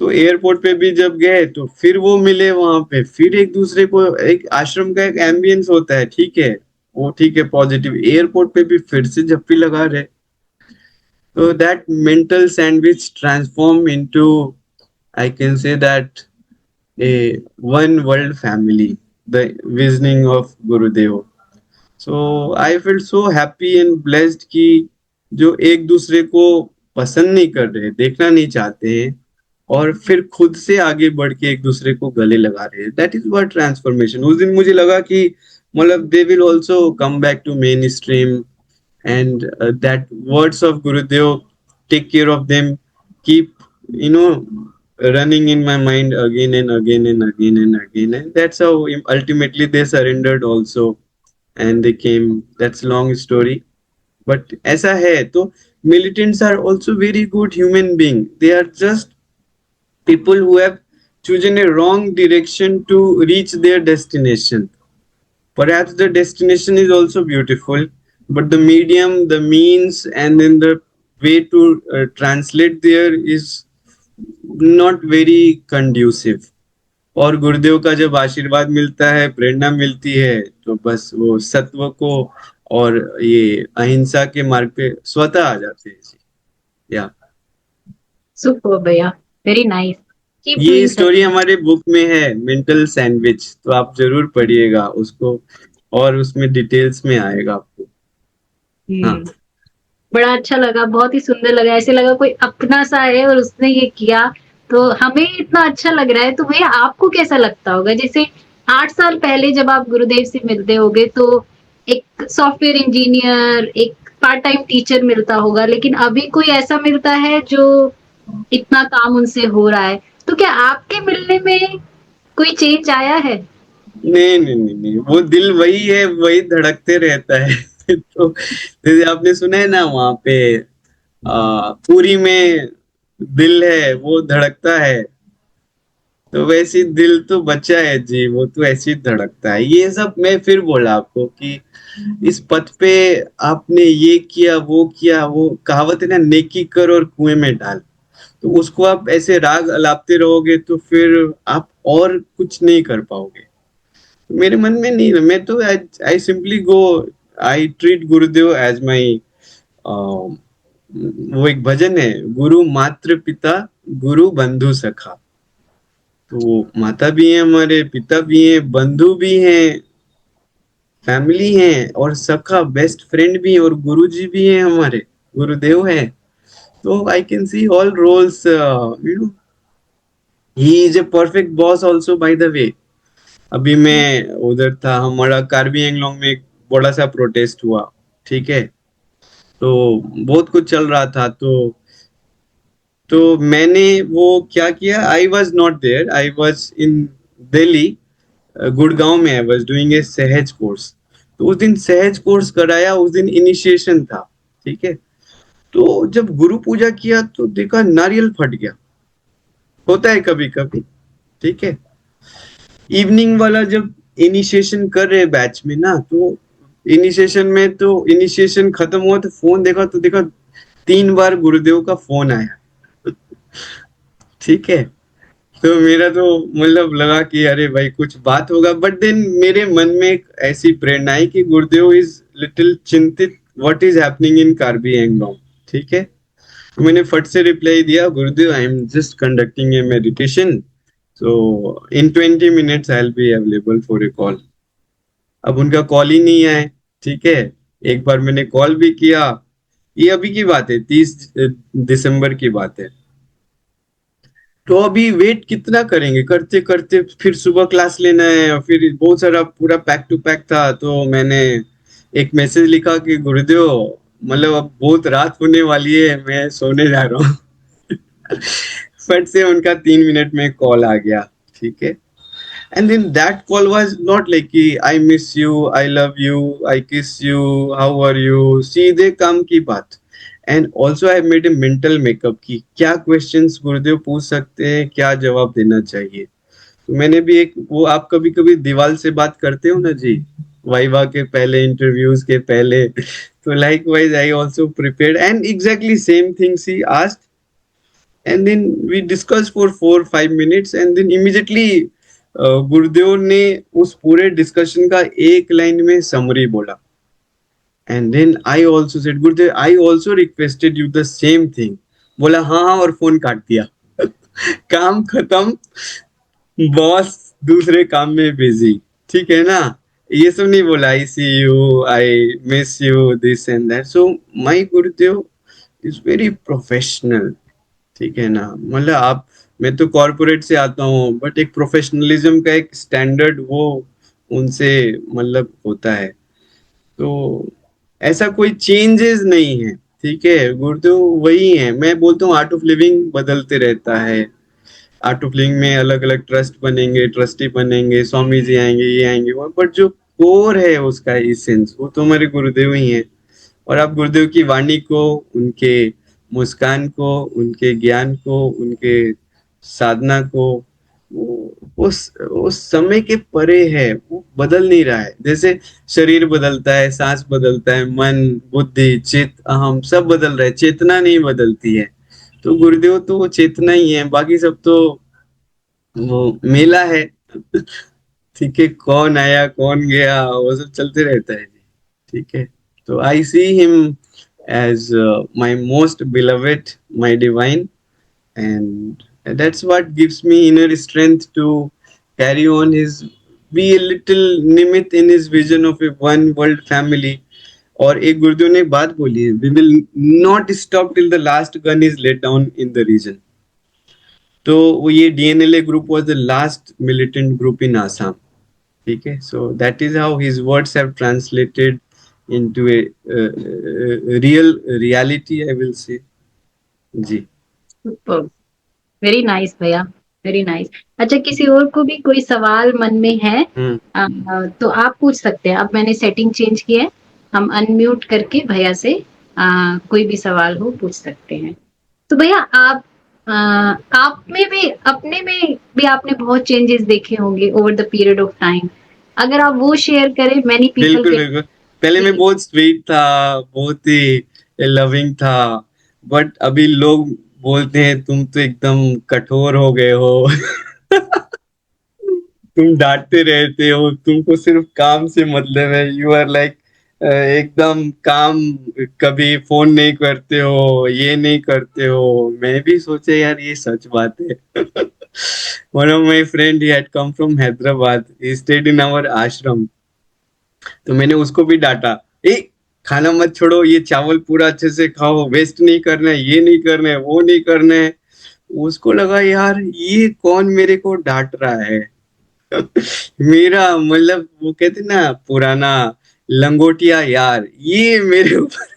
A: तो एयरपोर्ट पे भी जब गए तो फिर वो मिले वहां पे, फिर एक दूसरे को, एक आश्रम का एक एम्बियंस होता है, ठीक है, वो ठीक है पॉजिटिव, एयरपोर्ट पे भी फिर से झप्पी लगा रहे। तो that mental sandwich transform into, I can say that, a one world family, the visioning of Gurudev. So I felt so happy and blessed कि जो एक दूसरे को पसंद नहीं कर रहे, देखना नहीं चाहते हैं, और फिर खुद से आगे बढ़ के एक दूसरे को गले लगा रहे हैं, दैट इज व्हाट ट्रांसफॉर्मेशन। उस दिन मुझे लगा कि मतलब they will also come back to main stream, and that words of Gurudev, take care of them, keep, you know, running in my mind again and again and again and again, and that's how ultimately they surrendered also, and they came. That's a long story, but ऐसा है तो militants are also very good human being. They are just people who have chosen a wrong direction to reach their destination. Perhaps the destination is also beautiful, but the medium, the means, and then the way to translate there is not very conducive. और गुरुदेव का जब आशीर्वाद मिलता है, प्रेरणा मिलती है, तो बस वो सत्व को और ये अहिंसा के मार्ग पे स्वतः आ जाते हैं जी। या
B: सुपर भैया, वेरी नाइस, कीप
A: ये
B: डूइंग
A: स्टोरी
B: सच।
A: हमारे बुक में है, मेंटल सैंडविच, तो आप जरूर पढ़िएगा उसको, और उसमें डिटेल्स में आएगा आपको। हाँ।
B: बड़ा अच्छा लगा, बहुत ही सुंदर लगा, ऐसे लगा कोई अपना सा है और उसने ये किया, तो हमें इतना अच्छा लग रहा है। तो भैया आपको कैसा लगता होगा, जैसे 8 साल पहले जब आप गुरुदेव से मिलते होगे तो एक सॉफ्टवेयर इंजीनियर, एक पार्ट टाइम टीचर मिलता होगा, लेकिन अभी कोई ऐसा मिलता है जो इतना काम उनसे हो रहा है, तो क्या आपके मिलने में कोई चेंज आया है?
A: नहीं नहीं नहीं नहीं, वो दिल वही है, वही धड़कते रहता है। तो जैसे आपने सुना है ना वहां पे, पूरी में दिल है वो धड़कता है, तो वैसे दिल तो बच्चा है जी, वो तो ऐसे ही धड़कता है। ये सब मैं फिर बोला आपको कि इस पथ पे आपने ये किया वो किया, वो कहावत है ना, नेकी कर और कुएं में डाल, तो उसको आप ऐसे राग अलापते रहोगे तो फिर आप और कुछ नहीं कर पाओगे। मेरे मन में नहीं, मैं तो I simply go, I treat Gurudev as my, वो एक भजन है, गुरु मात्र पिता गुरु बंधु सखा। तो वो माता भी है हमारे, पिता भी है, बंधु भी हैं, फैमिली है, और सखा बेस्ट फ्रेंड भी है, और गुरु जी भी है हमारे, गुरुदेव है। तो I can see all roles, you know, he is a perfect boss also by the way. अभी मैं उधर था, हमारा कार्बी एंगलोंग में एक बड़ा सा प्रोटेस्ट हुआ, ठीक है, तो बहुत कुछ चल रहा था, तो मैंने वो क्या किया, I was not there, I was in Delhi, Gurgaon में आई वॉज डूइंग ए सहज कोर्स। तो उस दिन सहज कोर्स कराया, उस दिन इनिशिएशन था, ठीक है। तो जब गुरु पूजा किया तो देखा नारियल फट गया, होता है कभी कभी, ठीक है। इवनिंग वाला जब इनिशिएशन कर रहे बैच में ना, तो इनिशिएशन में तो इनिशिएशन खत्म हुआ तो फोन देखा, तो देखा 3 बार गुरुदेव का फोन आया। ठीक है, तो मेरा तो मतलब लगा कि अरे भाई कुछ बात होगा, बट देन मेरे मन में एक ऐसी प्रेरणा आई कि गुरुदेव इज लिटिल चिंतित what is happening in Karbi Anglong, ठीक है। तो मैंने फट से रिप्लाई दिया, गुरुदेव I am just conducting A meditation, so in 20 minutes I will be available for a call. अब उनका कॉल ही नहीं आए, ठीक है। एक बार मैंने कॉल भी किया, ये अभी की बात है, 30 दिसंबर की बात है। तो अभी वेट कितना करेंगे, करते करते फिर सुबह क्लास लेना है, और फिर बहुत सारा पूरा पैक टू पैक था, तो मैंने एक मैसेज लिखा कि गुरुदेव, मतलब अब बहुत रात होने वाली है, मैं सोने जा रहा हूँ। फट से उनका 3 मिनट में कॉल आ गया, ठीक है। And then that call was not like कि I miss you, I love you, I kiss you, how are you, सीधे काम की बात। And also I made a mental makeup कि क्या questions गुरुदेव पूछ सकते हैं, क्या जवाब देना चाहिए। तो मैंने भी एक वो, आप कभी कभी दीवार से बात करते हो ना जी, वाइवा के पहले, इंटरव्यूज के पहले, तो likewise I also prepared and exactly same things ही asked, and then we discuss for 4-5 minutes, and then immediately Gurudev ने उस पूरे डिस्कशन का एक लाइन में समरी बोला। And then I also said, Gurudev I also requested you the same thing. बोला हाँ हाँ, और फोन काट दिया। काम खत्म, बॉस दूसरे काम में बिजी, ठीक है ना। ये सब नहीं बोला I see you, I miss you, this and that. So my Gurudev is very professional, ठीक है ना। मतलब आप, मैं तो कॉर्पोरेट से आता हूँ, बट एक प्रोफेशनलिज्म का एक स्टैंडर्ड वो उनसे मतलब होता है। तो ऐसा कोई चेंजेस नहीं है, ठीक है। गुरुदेव वही है। मैं बोलता हूँ आर्ट ऑफ लिविंग बदलते रहता है। आर्ट ऑफ लिविंग में अलग अलग ट्रस्ट बनेंगे, ट्रस्टी बनेंगे, स्वामी जी आएंगे, ये आएंगे वो, बट जो कोर है उसका इसेंस, वो तो हमारे गुरुदेव ही है। और आप गुरुदेव की वाणी को, उनके मुस्कान को, उनके ज्ञान को, उनके साधना को, उस समय के परे है, वो बदल नहीं रहा है। जैसे शरीर बदलता है, सांस बदलता है, मन, बुद्धि, चित्त, अहम सब बदल रहा है, चेतना नहीं बदलती है। तो गुरुदेव तो वो चेतना ही है, बाकी सब तो वो मेला है। ठीक है, कौन आया कौन गया वो सब चलते रहता है जी, ठीक है। तो I see him as my most beloved, my divine, and that's what gives me inner strength to carry on his, be a little nimit in his vision of a one world family. और एक गुरुदेव ने एक बात बोली है, we will not stop till the last gun is laid down in the region। तो वो ये DNLA group was the last militant group in Assam, ठीक है। So that is how his words have translated into a real reality, I will say जी।
B: वेरी नाइस भैया, वेरी नाइस। अच्छा, किसी और को भी कोई सवाल मन में है
A: हम्म।
B: तो आप पूछ सकते हैं। अब मैंने सेटिंग चेंज की है, हम अनम्यूट करके भैया से कोई भी सवाल हो पूछ सकते हैं। तो भैया आप में भी, अपने में भी आपने बहुत चेंजेस देखे होंगे over the period of time. अगर आप वो शेयर करें, मैनी पीपल
A: बिल्कुल
B: के।
A: बिल्कुल। पहले मैं बहुत स्वीट था, बहुत ही लविंग था, बट अभी लोग बोलते हैं तुम तो एकदम कठोर हो गए हो। तुम डांटते रहते हो, तुमको सिर्फ काम से मतलब है, यू आर लाइक एकदम काम, कभी फोन नहीं करते हो, ये नहीं करते हो। मैं भी सोचा यार ये सच बात है। One of my friend, he had come from Hyderabad, he stayed in our ashram. तो मैंने उसको भी डांटा, ए खाना मत छोड़ो, ये चावल पूरा अच्छे से खाओ, वेस्ट नहीं करना है, ये नहीं करना है, वो नहीं करना है। उसको लगा यार ये कौन मेरे को डांट रहा है। मेरा मतलब वो कहते ना पुराना लंगोटिया यार, ये मेरे ऊपर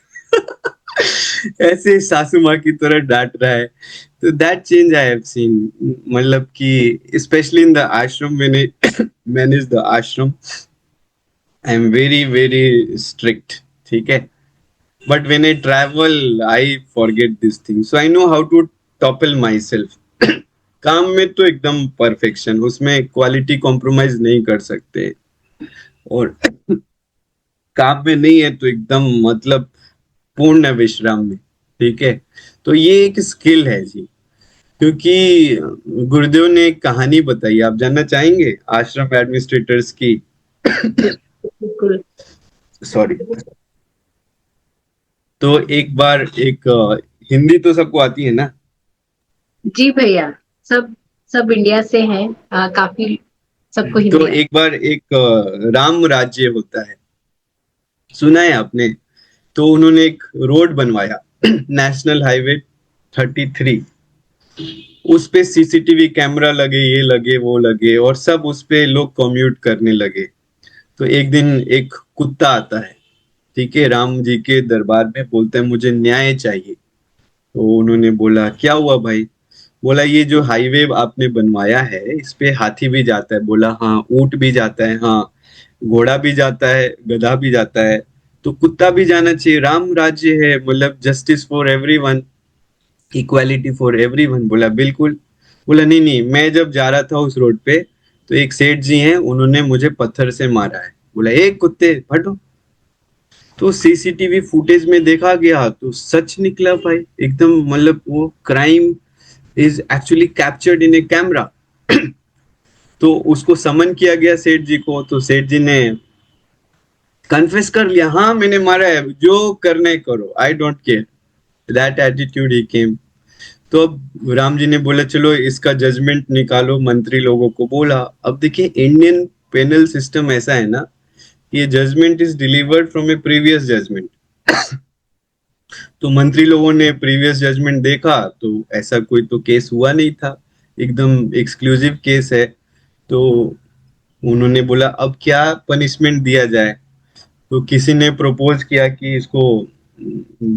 A: ऐसे सासू माँ की तरह डांट रहा है। तो that change I have seen, मतलब कि स्पेशली इन द आश्रम, मैंने manage the ashram, I am very very strict, ठीक है। But when I travel I forget this thing, so I know how to topple myself. काम में तो एकदम परफेक्शन, उसमें क्वालिटी कॉम्प्रोमाइज नहीं कर सकते, और काम में नहीं है तो एकदम मतलब पूर्ण विश्राम में, ठीक है। तो ये एक स्किल है जी, क्योंकि गुरुदेव ने एक कहानी बताई, आप जानना चाहेंगे आश्रम एडमिनिस्ट्रेटर्स की?
B: बिल्कुल।
A: सॉरी। तो एक बार एक हिंदी तो सबको आती है ना?
B: जी भैया, सब सब इंडिया से हैं, काफी सबको
A: तो
B: हिंदी आती
A: एक बार एक राम राज्य होता है, सुना है आपने? तो उन्होंने एक रोड बनवाया नेशनल हाईवे 33। उस पे सीसीटीवी कैमरा लगे, ये लगे वो लगे, और सब उस पे लोग कम्यूट करने लगे। तो एक दिन एक कुत्ता आता है, ठीक है, राम जी के दरबार में, बोलता है मुझे न्याय चाहिए। तो उन्होंने बोला क्या हुआ भाई? बोला ये जो हाईवे आपने बनवाया है इस पे हाथी भी जाता है। बोला हाँ, ऊंट भी जाता है, हाँ, घोड़ा भी जाता है, गधा भी जाता है, तो कुत्ता भी जाना चाहिए, राम राज्य है, मतलब justice for everyone, equality for everyone. बोला बिल्कुल। बोला नहीं नहीं, मैं जब जा रहा था उस रोड पे तो एक सेठ जी हैं, उन्होंने मुझे पत्थर से मारा है। बोला एक कुत्ते हटो। तो सीसीटीवी फुटेज में देखा गया तो सच निकला भाई, एकदम, मतलब वो crime is actually captured in A camera. तो उसको समन किया गया सेठ जी को, तो सेठ जी ने कन्फेस कर लिया, हाँ मैंने मारा है, जो करना है करो, I don't care. That attitude ही केम। तो अब राम जी ने बोला चलो इसका जजमेंट निकालो, मंत्री लोगों को बोला। अब देखिए इंडियन पेनल सिस्टम ऐसा है ना, ये judgement is delivered from a previous judgement. तो मंत्री लोगों ने प्रीवियस जजमेंट देखा तो ऐसा कोई तो केस हुआ नहीं था, एकदम एक्सक्लूसिव केस है। तो उन्होंने बोला अब क्या पनिशमेंट दिया जाए। तो किसी ने प्रपोज किया कि इसको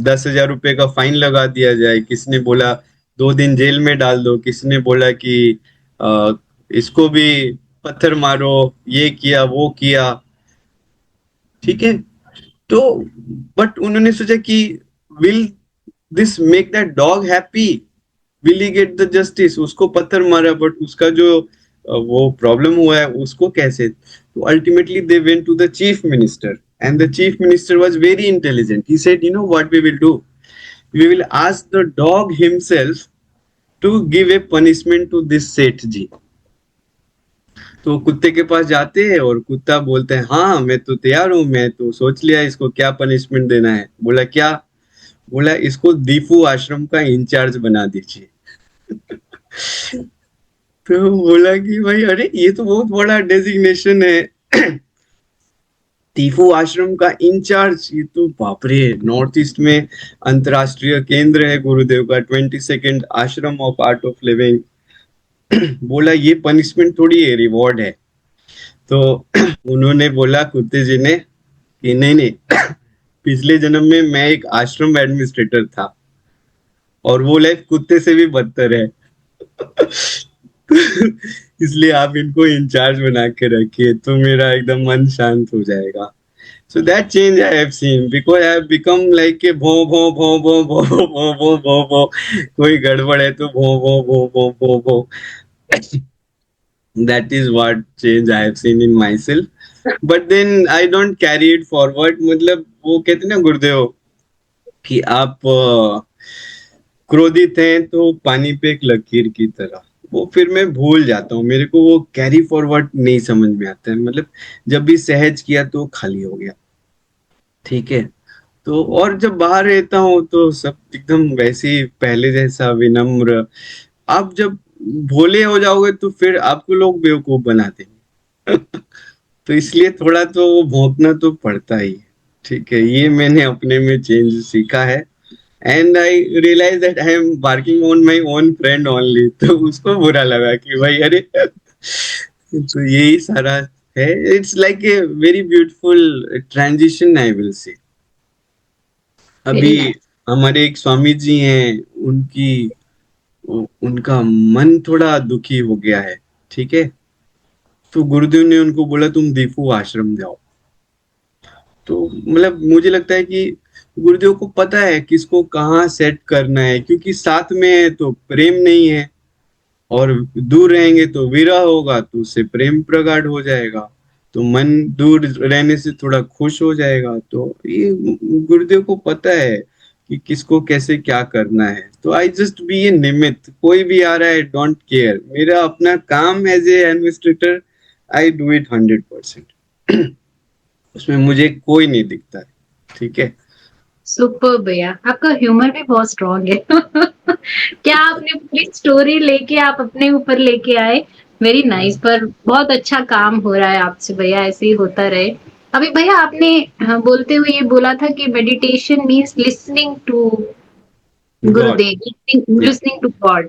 A: 10,000 रुपए का फाइन लगा दिया जाए, किसी ने बोला 2 दिन जेल में डाल दो, किसी ने बोला कि अ, इसको भी पत्थर मारो, ये किया वो किया, ठीक है। तो बट उन्होंने सोचा कि will this make that dog happy, will he get the justice? उसको पत्थर मारा बट उसका जो वो प्रॉब्लम हुआ है उसको कैसे? तो ultimately they went to the chief minister, and the chief minister was very intelligent, he said you know what we will do, we will ask the dog himself to give a punishment to this Seth ji. तो कुत्ते के पास जाते हैं और कुत्ता बोलते हैं हाँ मैं तो तैयार हूँ, मैं तो सोच लिया इसको क्या पनिशमेंट देना है। बोला क्या? बोला इसको दीफू आश्रम का इंचार्ज बना दीजिए। तो बोला कि भाई अरे ये तो बहुत बड़ा डेजिग्नेशन है। तीफू आश्रम का इंचार्ज, ये तो बाप रे, नॉर्थ ईस्ट में अंतरराष्ट्रीय केंद्र है गुरुदेव का, 22nd आश्रम ऑफ आर्ट ऑफ लिविंग। बोला ये पनिशमेंट थोड़ी है, रिवॉर्ड है। तो उन्होंने बोला कुत्ते जी ने कि नहीं नहीं, पिछले जन्म में मैं एक आश्रम एडमिनिस्ट्रेटर था और वो लाइफ कुत्ते से भी बदतर है। इसलिए आप इनको इंचार्ज बना के रखिए तो मेरा एकदम मन शांत हो जाएगा। So that change I have seen because I have become like a भो भो भो भो भो भो भो भो भो, कोई गड़बड़ है तो भो भो भो भो भो भो। That is what change I have seen in myself. But then I don't carry it forward. मतलब वो कहते हैं ना गुरुदेव कि आप क्रोधित हैं तो पानी पे एक लकीर की तरह, वो फिर मैं भूल जाता हूँ, मेरे को वो कैरी फॉरवर्ड नहीं समझ में आता है। मतलब जब भी सहज किया तो खाली हो गया, ठीक है। तो और जब बाहर रहता हूँ तो सब एकदम वैसे ही पहले जैसा विनम्र। आप जब भोले हो जाओगे तो फिर आपको लोग बेवकूफ बना देंगे। तो इसलिए थोड़ा तो वो भौंकना तो पड़ता ही है, ठीक है। ये मैंने अपने में चेंज सीखा है। And I realise that I am working on my own friend only. तो उसको बुरा लगा कि भाई अरे, तो यही सारा है। It's like a very beautiful transition I will से। अभी
B: वेरी नाइस।
A: हमारे एक स्वामी जी हैं, उनकी उनका मन थोड़ा दुखी हो गया है, ठीक है। तो गुरुदेव ने उनको बोला तुम दीफू आश्रम जाओ। तो मतलब मुझे लगता है कि गुरुदेव को पता है किसको कहाँ सेट करना है, क्योंकि साथ में है तो प्रेम नहीं है, और दूर रहेंगे तो विरह होगा तो उससे प्रेम प्रगाढ़ हो जाएगा, तो मन दूर रहने से थोड़ा खुश हो जाएगा। तो ये गुरुदेव को पता है कि किसको कैसे क्या करना है। तो आई जस्ट बी ए निमित्त, कोई भी आ रहा है डोंट केयर, मेरा अपना काम as a administrator, I do it 100%। उसमें मुझे कोई नहीं दिखता है, ठीक है।
B: सुपर भैया, आपका ह्यूमर भी बहुत स्ट्रांग है। क्या आपने पूरी स्टोरी लेके आप अपने ऊपर लेके आए। Very nice. पर बहुत अच्छा काम हो रहा है आपसे भैया, ऐसे ही होता रहे। अभी भैया आपने बोलते हुए ये बोला था कि meditation means listening to
A: God.
B: Gurudev,
A: yeah.
B: Listening to God.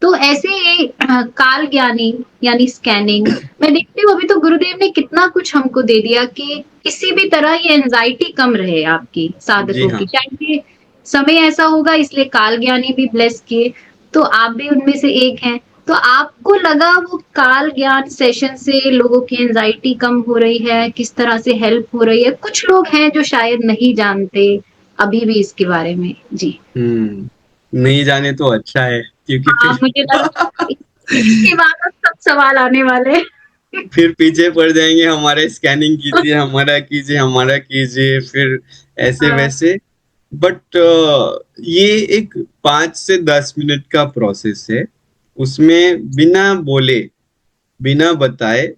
B: तो ऐसे ही काल ज्ञानी यानी स्कैनिंग, मैं देखती हूँ अभी तो गुरुदेव ने कितना कुछ हमको दे दिया कि किसी भी तरह ये एंजाइटी कम रहे आपकी
A: जी
B: साधकों की।
A: हाँ।
B: शायद ये समय ऐसा होगा इसलिए काल ज्ञानी भी ब्लेस किए, तो आप भी उनमें से एक हैं। तो आपको लगा वो काल ज्ञान सेशन से लोगों की एंजाइटी कम हो रही है, किस तरह से हेल्प हो रही है? कुछ लोग हैं जो शायद नहीं जानते अभी भी इसके बारे में। जी
A: नहीं जाने तो अच्छा है, क्योंकि
B: हाँ,
A: फिर
B: मुझे लगा इसके बाद अब सब सवाल आने वाले हैं।
A: फिर पीछे पड़ जाएंगे, हमारे स्कैनिंग कीजिए, हमारा कीजिए, हमारा कीजिए, फिर ऐसे
B: हाँ,
A: वैसे। बट ये एक 5 से 10 मिनट का प्रोसेस है। उसमें बिना बोले, बिना बताए,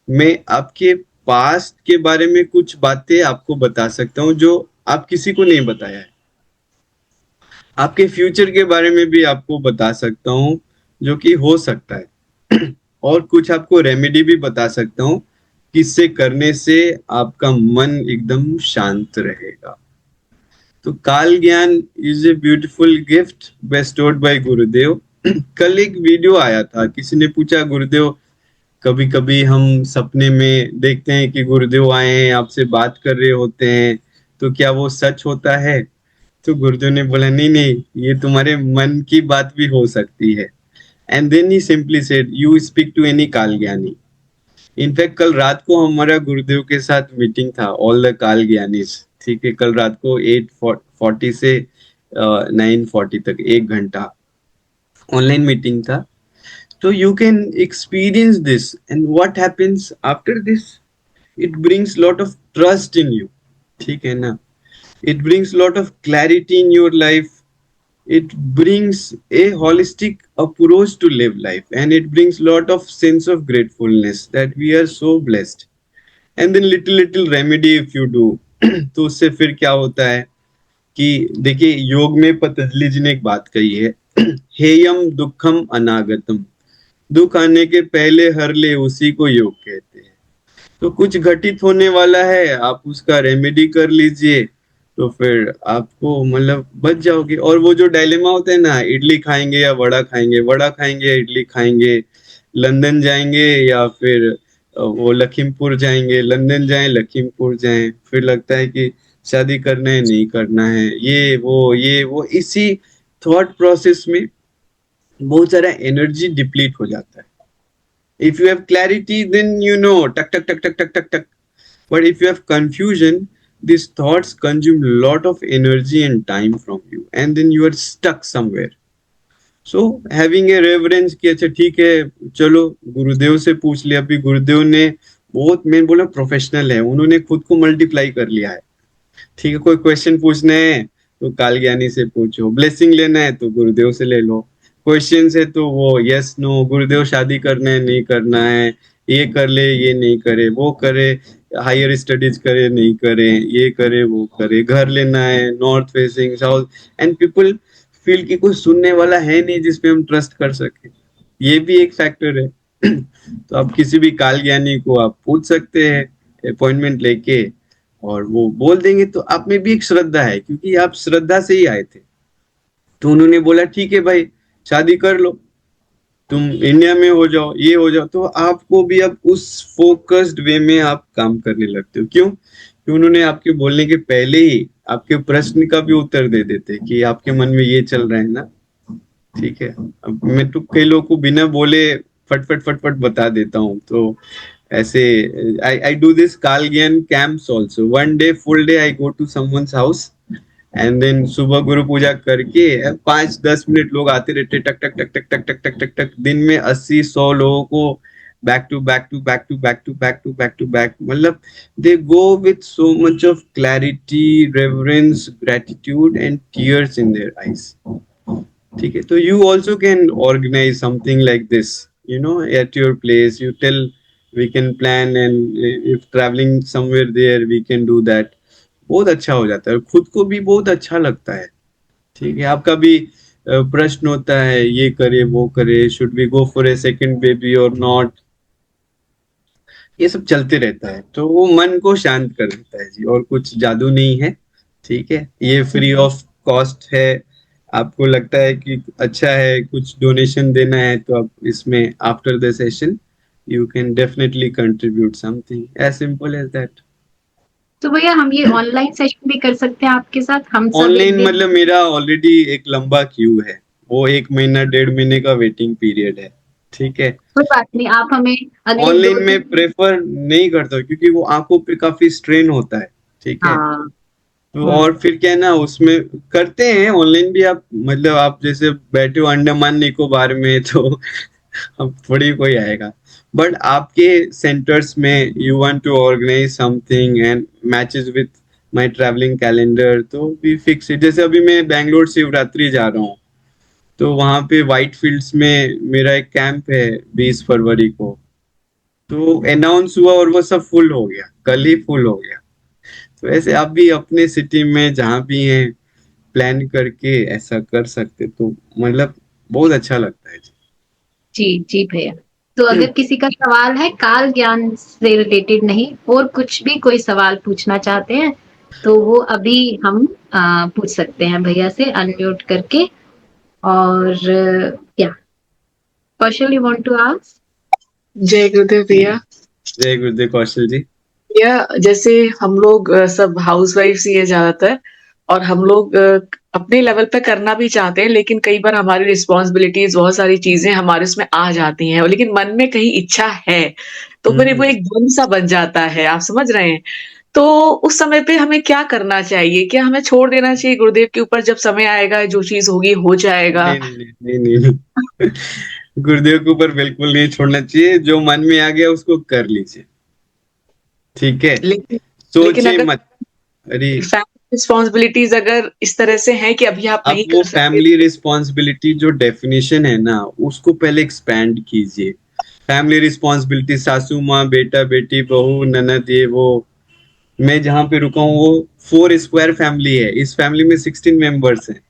A: मैं आपके पास्ट के बारे में कुछ बातें आपको बता सकता हूँ जो आप किसी को नहीं बताया है। आपके फ्यूचर के बारे में भी आपको बता सकता हूँ, जो कि हो सकता है। और कुछ आपको रेमेडी भी बता सकता हूँ, किससे करने से आपका मन एकदम शांत रहेगा। तो Kaal Gyan is a beautiful gift bestowed by Gurudev. कल एक वीडियो आया था, किसी ने पूछा, गुरुदेव, कभी कभी हम सपने में देखते हैं कि गुरुदेव आए हैं, आपसे बात कर रहे होते हैं, तो क्या वो सच होता है? तो गुरुदेव ने बोला, नहीं नहीं, ये तुम्हारे मन की बात भी हो सकती है। And then he simply said, you speak to any Kaal Gyani. In fact कल रात को हमारा गुरुदेव के साथ मीटिंग था, ऑल द काल ज्ञानीज। ठीक है, कल रात को 8:40 से 9:40 तक 1 घंटा ऑनलाइन मीटिंग था। तो you can experience this, and what happens after this, it brings lot of trust in you. ठीक है ना? It brings a lot of clarity in your life. It brings a holistic approach to live life, and it brings a lot of sense of gratefulness that we are so blessed. And then little remedy if you do, तो उससे फिर क्या होता है कि देखिए, योग में पतंजलि जी ने एक बात कही है, हेयम दुखम अनागतम, दुख आने के पहले हर ले, उसी को योग कहते हैं। तो कुछ घटित होने वाला है, आप उसका रेमेडी कर लीजिए, तो फिर आपको मतलब बच जाओगे। और वो जो डायलेमा होता है ना, इडली खाएंगे या वड़ा खाएंगे, वड़ा खाएंगे या इडली खाएंगे, लंदन जाएंगे या फिर वो लखीमपुर जाएंगे, लंदन जाएं लखीमपुर जाएं, फिर लगता है कि शादी करना है नहीं करना है, ये वो इसी थॉट प्रोसेस में बहुत सारा एनर्जी डिप्लीट हो जाता है। If you have clarity, then you know, tuck, tuck, tuck, tuck, tuck, tuck, tuck. But if you have confusion, these thoughts consume a lot of energy and time from you, and then you are stuck somewhere. So having a reverence कि अच्छा ठीक है, चलो गुरुदेव से पूछ लिया। अभी गुरुदेव ने बहुत, मैं बोला, प्रोफेशनल है, उन्होंने खुद को मल्टीप्लाई कर लिया है। ठीक है, कोई क्वेश्चन पूछना है तो काल ज्ञानी से पूछो, ब्लेसिंग लेना है तो गुरुदेव से ले लो, क्वेश्चन है तो वो यस नो, गुरुदेव शादी करना है नहीं करना है, ये कर ले ये नहीं करे, वो करे, हायर स्टडीज करे नहीं करे, ये करे वो करे, घर लेना है north facing south, and people feel कि कोई सुनने वाला है नहीं जिसपे हम ट्रस्ट कर सके। ये भी एक फैक्टर है। तो आप किसी भी काल ज्ञानी को आप पूछ सकते हैं अपॉइंटमेंट लेके, और वो बोल देंगे। तो आप में भी एक श्रद्धा है, क्योंकि आप श्रद्धा से ही आए थे। तो उन्होंने बोला ठीक है भाई, शादी कर लो, तुम इंडिया में हो जाओ, ये हो जाओ, तो आपको भी अब उस फोकस्ड वे में आप काम करने लगते हो। क्यों? कि उन्होंने आपके बोलने के पहले ही आपके प्रश्न का भी उत्तर दे देते कि आपके मन में ये चल रहा है ना। ठीक है, अब मैं तो कई लोगों को बिना बोले फटफट फटफट बता देता हूँ। तो ऐसे I do this Kaal Gyan camps also, one day full day I go to someone's house, and then सुबह गुरु पूजा करके 5-10 मिनट लोग आते रहते, टक टक टक टक टक टक टक टक टक, दिन में 80-100 लोगों को back to back to back to back to back to back to back, मतलब they go with so much of clarity, reverence, gratitude and tears in their eyes. ठीक है, तो you also can organise something like this, you know, at your place, you tell we can plan, and if travelling somewhere there we can do that. बहुत अच्छा हो जाता है, खुद को भी बहुत अच्छा लगता है। ठीक है, आपका भी प्रश्न होता है, ये करे वो करे, should we go for a second baby और नॉट। ये सब चलते रहता है, तो वो मन को शांत कर देता है जी, और कुछ जादू नहीं है। ठीक है, ये फ्री ऑफ कॉस्ट है। आपको लगता है कि अच्छा है, कुछ डोनेशन देना है, तो आप इसमें after the session you can definitely contribute something, as simple as that.
B: तो भैया हम ये ऑनलाइन सेशन भी कर सकते हैं आपके साथ, हम सब एक
A: ऑनलाइन
B: दिन?
A: मतलब मेरा ऑलरेडी एक लंबा क्यू है, वो 1 महीना 1.5 महीने का वेटिंग पीरियड है। ठीक है,
B: कोई बात नहीं, आप हमें अगले
A: ऑनलाइन
B: दो
A: में
B: तीन
A: प्रेफर नहीं करता हूँ, क्योंकि वो आंखों पे काफी स्ट्रेन होता है। ठीक है,
B: हाँ।
A: तो और फिर क्या है ना, उसमें करते हैं ऑनलाइन भी आप, मतलब आप जैसे बैठे हो अंडमान निकोबार में, तो अब थोड़ी कोई आएगा। बट आपके सेंटर्स में you want to organise something and matches with my travelling calendar, तो वी फिक्स इट। जैसे अभी मैं बैंगलोर शिवरात्रि जा रहा हूँ, तो वहां पे व्हाइट फील्ड्स में मेरा एक कैंप है 20 फरवरी को। तो अनाउंस हुआ और वो सब फुल हो गया, कल ही फुल हो गया। तो ऐसे आप भी अपने सिटी में जहाँ भी हैं प्लान करके ऐसा कर सकते, तो मतलब बहुत अच्छा लगता है
B: जी जी भैया। तो
A: जी।
B: अगर किसी का सवाल है काल ज्ञान से रिलेटेड नहीं और कुछ भी कोई सवाल पूछना चाहते हैं, तो वो अभी हम पूछ सकते हैं भैया से अनम्यूट करके। और क्या कौशल यू वांट टू आस्क?
C: जय गुरुदेव भैया।
A: जय गुरुदेव कौशल जी।
C: भैया जैसे हम लोग सब हाउस वाइफ ही है ज्यादातर, और हम लोग अपने लेवल पे करना भी चाहते हैं, लेकिन कई बार हमारी रिस्पॉन्सिबिलिटीज बहुत सारी चीजें हमारे उसमें आ जाती हैं, लेकिन मन में कहीं इच्छा है, तो फिर वो
A: हम्म,
C: एक ड्रीम सा बन जाता है, आप समझ रहे हैं। तो उस समय पे हमें क्या करना चाहिए? क्या हमें छोड़ देना चाहिए गुरुदेव के ऊपर, जब समय आएगा जो चीज होगी हो जाएगा?
A: नहीं नहीं नहीं नहीं नहीं नहीं। गुरुदेव के ऊपर बिल्कुल नहीं छोड़ना चाहिए, जो मन में आ गया उसको कर लीजिए। ठीक है,
C: लेकिन लेकिन
A: सोचिए
C: अगर
A: मत। अरे,
C: फैमिली रिस्पॉन्सिबिलिटीज अगर इस तरह से हैं कि अभी आप
A: अब
C: नहीं
A: वो
C: कर सकते।
A: फैमिली रिस्पॉन्सिबिलिटी जो डेफिनेशन है ना, उसको पहले एक्सपैंड कीजिए। फैमिली रिस्पॉन्सिबिलिटी सासू माँ, बेटा बेटी, बहू, ननद, ये वो। मैं जहाँ पे रुका हूँ वो 4 स्क्वायर फैमिली है, इस फैमिली में 16 मेंबर्स हैं।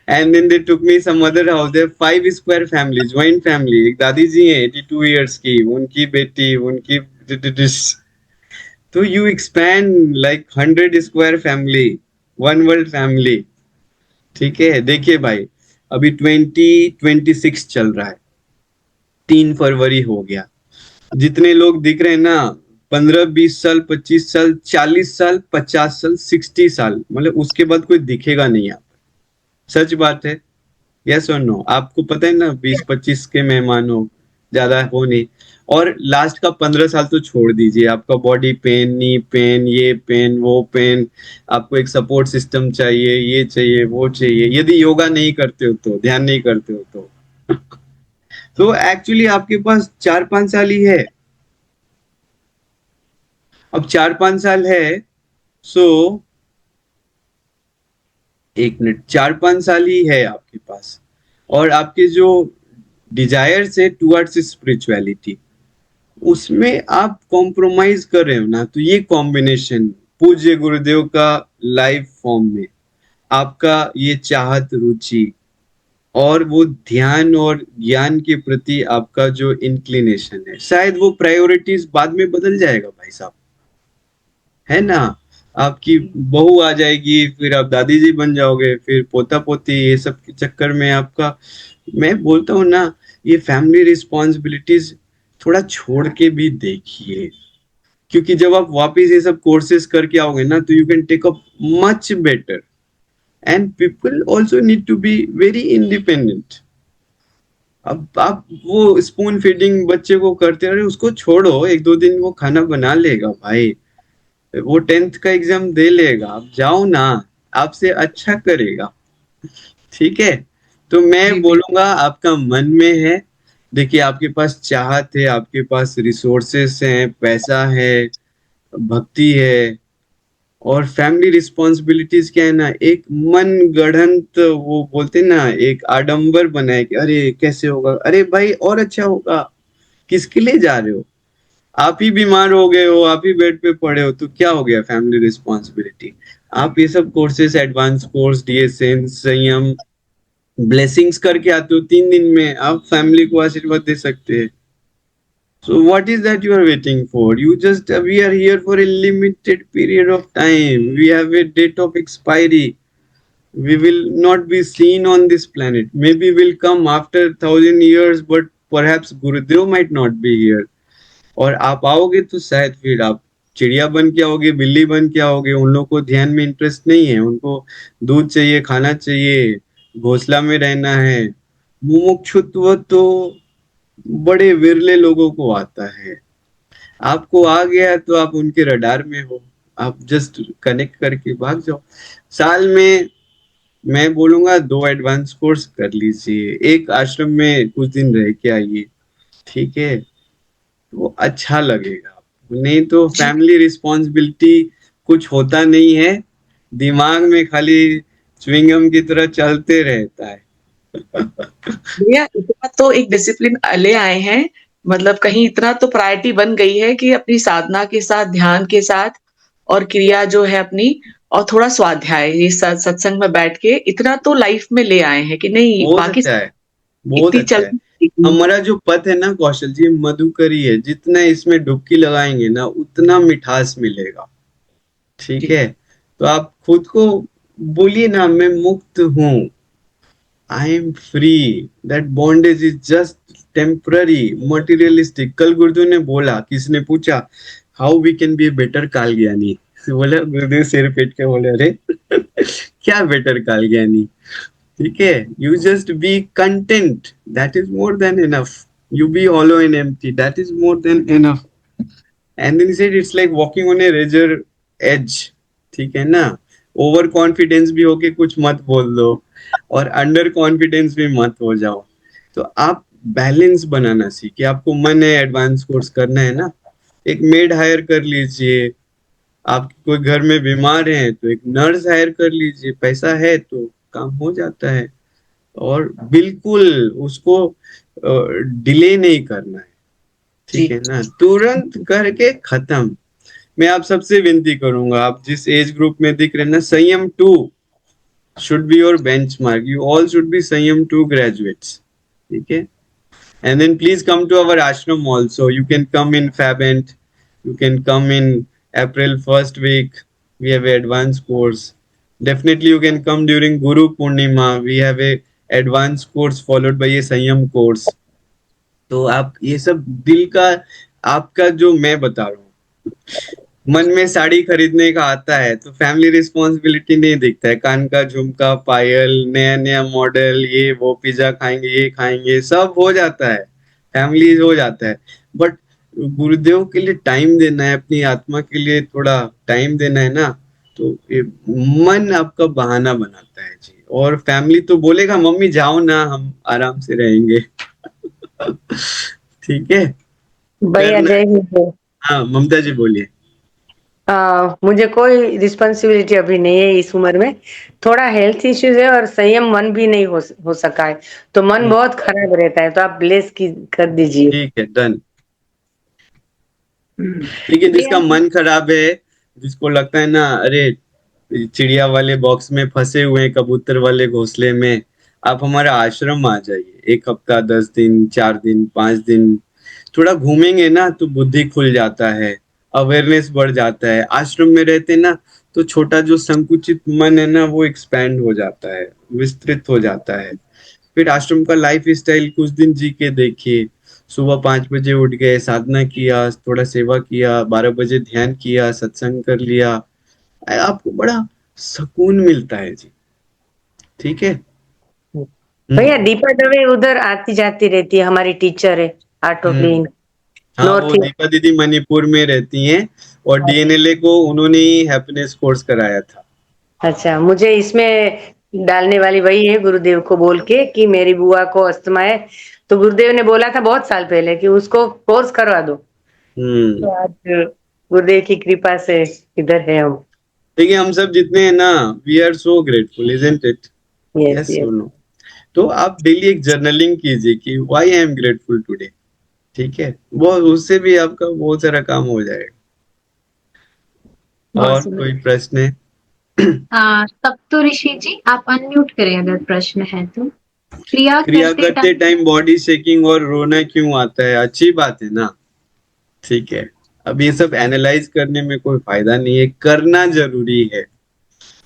A: And then they took me some other house, there 5 square family, joint family. एक दादी जी हैं 82 ईयर्स की, उनकी बेटी, उनकी। तो you expand like 100 square family, one world family. ठीक है, देखिए भाई, अभी 2026 चल रहा है, 3 फरवरी हो गया। जितने लोग दिख रहे हैं ना, 15 20 साल, 25 साल, 40 साल, 50 साल, 60 साल, मतलब उसके बाद कोई दिखेगा नहीं आप। सच बात है। यस और नो, आपको पता है ना, 20 25 के मेहमान हो, ज्यादा हो नहीं। और लास्ट का 15 साल तो छोड़ दीजिए, आपका बॉडी पेन, नी पेन, ये पेन, वो पेन। आपको एक सपोर्ट सिस्टम चाहिए, ये चाहिए, वो चाहिए, यदि योगा नहीं करते हो तो, ध्यान नहीं करते हो तो। तो एक्चुअली आपके पास 4 5 साल ही है। अब 4 5 साल है, सो 1 मिनट, 4 5 साल ही है आपके पास। और आपके जो डिजायर्स है टुवर्ड्स स्पिरिचुअलिटी, उसमें आप कॉम्प्रोमाइज कर रहे हो ना, तो ये कॉम्बिनेशन पूज्य गुरुदेव का लाइव फॉर्म में आपका ये चाहत, रुचि, और वो ध्यान और ज्ञान के प्रति आपका जो इंक्लिनेशन है, शायद वो प्रायोरिटीज बाद में बदल जाएगा भाई साहब, है ना। आपकी बहू आ जाएगी, फिर आप दादी जी बन जाओगे, फिर पोता पोती, ये सब के चक्कर में आपका, मैं बोलता हूँ ना, ये फैमिली रिस्पॉन्सिबिलिटीज थोड़ा छोड़ के भी देखिए। क्योंकि जब आप वापस ये सब कोर्सेज करके आओगे ना, तो you can take up much better. And people also need to be very independent. अब आप वो स्पून फीडिंग बच्चे को करते रहे, उसको छोड़ो, 1 2 दिन वो खाना बना लेगा भाई। वो 10th का एग्जाम दे लेगा, आप जाओ ना, आपसे अच्छा करेगा। ठीक है, तो मैं
C: जी भैया।
A: बोलूंगा आपका मन में है। देखिए, आपके पास चाहत है, आपके पास रिसोर्सेस हैं, पैसा है, भक्ति है, और फैमिली रिस्पॉन्सिबिलिटीज क्या है ना, एक मन गढ़ंत, वो बोलते हैं ना, एक आडंबर बनाए कि अरे कैसे होगा, अरे भाई और अच्छा होगा। किसके लिए जा रहे हो? आप ही बीमार हो गए हो, आप ही बेड पे पड़े हो, तो क्या हो गया फैमिली रिस्पॉन्सिबिलिटी? आप ये सब कोर्सेस, एडवांस कोर्स, डीएसएन, संयम, ब्लेसिंग्स करके आते हो, 3 दिन में आप फैमिली को आशीर्वाद दे सकते हैं। So what is that you are waiting for? We are here for a limited period of time. We have a date of expiry. We will not be seen on this planet. Maybe we'll come after 1,000 years, but perhaps Gurudev might not be here. और आप आओगे तो शायद फिर आप चिड़िया बन के आओगे, बिल्ली बन के आओगे। उन लोगों को ध्यान में इंटरेस्ट नहीं है, उनको दूध चाहिए, खाना चाहिए, घोंसला में रहना है। मुमुक्षुत्व तो बड़े विरले लोगों को आता है। आपको आ गया तो आप उनके रडार में हो, आप जस्ट कनेक्ट करके भाग जाओ। साल में मैं बोलूंगा 2 एडवांस कोर्स कर लीजिए, एक आश्रम में कुछ दिन रह के आइए, ठीक है? वो अच्छा लगेगा आपको। नहीं तो फैमिली रिस्पॉन्सिबिलिटी कुछ होता नहीं है, दिमाग में खाली च्युइंगम की तरह चलते रहता है।
C: भैया इतना तो एक डिसिप्लिन ले आए हैं, मतलब कहीं इतना तो प्रायोरिटी बन गई है कि अपनी साधना के साथ, ध्यान के साथ और क्रिया जो है अपनी, और थोड़ा स्वाध्याय, ये सत्संग में बैठ के इतना तो लाइफ में ले आए हैं कि नहीं
A: बहुत
C: बाकी
A: अच्छा है, बहुत
C: इतनी
A: अच्छा है।
C: चलती
A: हमारा जो पथ है ना कौशल जी, मधुकरी है। जितना इसमें डुबकी लगाएंगे ना, उतना मिठास मिलेगा, ठीक है? तो आप खुद को बोलिए ना, मैं मुक्त हूँ, I am free, that bondage is just temporary, materialistic. कल गुरुदेव ने बोला, किसने पूछा how we can be a better Kaal Gyani, बोला गुरुदेव सिर पीट के बोले, अरे क्या बेटर काल ज्ञानी, ठीक है? You just be content, that is more than enough. You be hollow and empty, that is more than enough. And then he said it's like walking on a razor edge, ठीक है ना? ओवर कॉन्फिडेंस भी होके कुछ मत बोल दो और अंडर कॉन्फिडेंस भी मत हो जाओ। तो आप बैलेंस बनाना सीखिए। आपको मन है एडवांस कोर्स करना है ना, एक मेड हायर कर लीजिए। आप कोई घर में बीमार है तो एक नर्स हायर कर लीजिए, पैसा है तो काम हो जाता है। और बिल्कुल उसको डिले नहीं करना है, ठीक है ना? तुरंत करके खत्म। मैं आप सबसे विनती करूंगा, आप जिस एज ग्रुप में दिख रहे हैं ना, संयम 2 should be your benchmark. You all should be संयम 2 graduates, ठीक है? And then please come to our ashram also. You can come in Fabent, you can come in April 1st week, we have a advanced course. Definitely you can come during Guru Purnima, we have a advanced course followed by a संयम course. तो आप ये सब दिल का, आपका जो मैं बता रहा हूँ, मन में साड़ी खरीदने का आता है तो फैमिली रिस्पॉन्सिबिलिटी नहीं दिखता है। कान का झुमका, पायल, नया नया मॉडल, ये वो, पिज्जा खाएंगे, ये खाएंगे, सब हो जाता है, फैमिली हो जाता है। बट गुरुदेव के लिए टाइम देना है, अपनी आत्मा के लिए थोड़ा टाइम देना है ना, तो ये मन आपका बहाना बनाता है जी। और फैमिली तो बोलेगा मम्मी जाओ ना, हम आराम से रहेंगे। ठीक है
D: भैया
A: करना।
D: जय हिंद।
A: हाँ ममता जी बोलिए।
D: मुझे कोई रिस्पॉन्सिबिलिटी अभी नहीं है इस उम्र में, थोड़ा हेल्थ इश्यूज है और संयम मन भी नहीं हो सका है, तो मन बहुत खराब रहता है, तो आप ब्लेस कर दीजिए।
A: ठीक है, डन। ठीक है, जिसका मन खराब है, जिसको लगता है ना अरे चिड़िया वाले बॉक्स में फंसे हुए हैं, कबूतर वाले घोंसले में, आप हमारा आश्रम आ जाइए। 1 हफ्ता, 10 दिन, 4 दिन, 5 दिन थोड़ा घूमेंगे ना तो बुद्धि खुल जाता है, अवेयरनेस बढ़ जाता है। आश्रम में रहते ना तो छोटा जो संकुचित मन है ना, वो एक्सपैंड हो जाता है, विस्तृत हो जाता है। फिर आश्रम का लाइफ स्टाइल कुछ दिन जी के देखिए। सुबह 5 बजे उठ गए, साधना किया, थोड़ा सेवा किया, 12 बजे ध्यान किया, सत्संग कर लिया, आपको बड़ा सुकून मिलता है जी, ठीक है?
D: भैया दीपा दवे उधर आती जाती रहती है, हमारी टीचर है आर्ट ऑफ लिविंग।
A: हाँ, वो दीपा दीदी मणिपुर में रहती हैं और डीएनएलए को उन्होंने ही हैप्पीनेस कोर्स कराया था।
D: अच्छा, मुझे इसमें डालने वाली वही है, गुरुदेव को बोल के कि मेरी बुआ को अस्थमा है, तो गुरुदेव ने बोला था बहुत साल पहले कि उसको कोर्स करवा दो। तो आज गुरुदेव की कृपा से इधर है हम।
A: देखिए हम सब जितने हैं ना, we are so grateful, isn't it?
D: Yes
A: yes और नो? तो आप डेली एक जर्नलिंग कीजिए कि why I am grateful today, ठीक है? वो उससे भी आपका बहुत सारा काम हो जाएगा। और कोई प्रश्न है?
B: सप्तो ऋषि जी आप अनम्यूट करें अगर प्रश्न है तो। क्रिया
A: करते टाइम बॉडी शेकिंग और रोना क्यों आता है? अच्छी बात है ना, ठीक है। अब ये सब एनालाइज करने में कोई फायदा नहीं है, करना जरूरी है।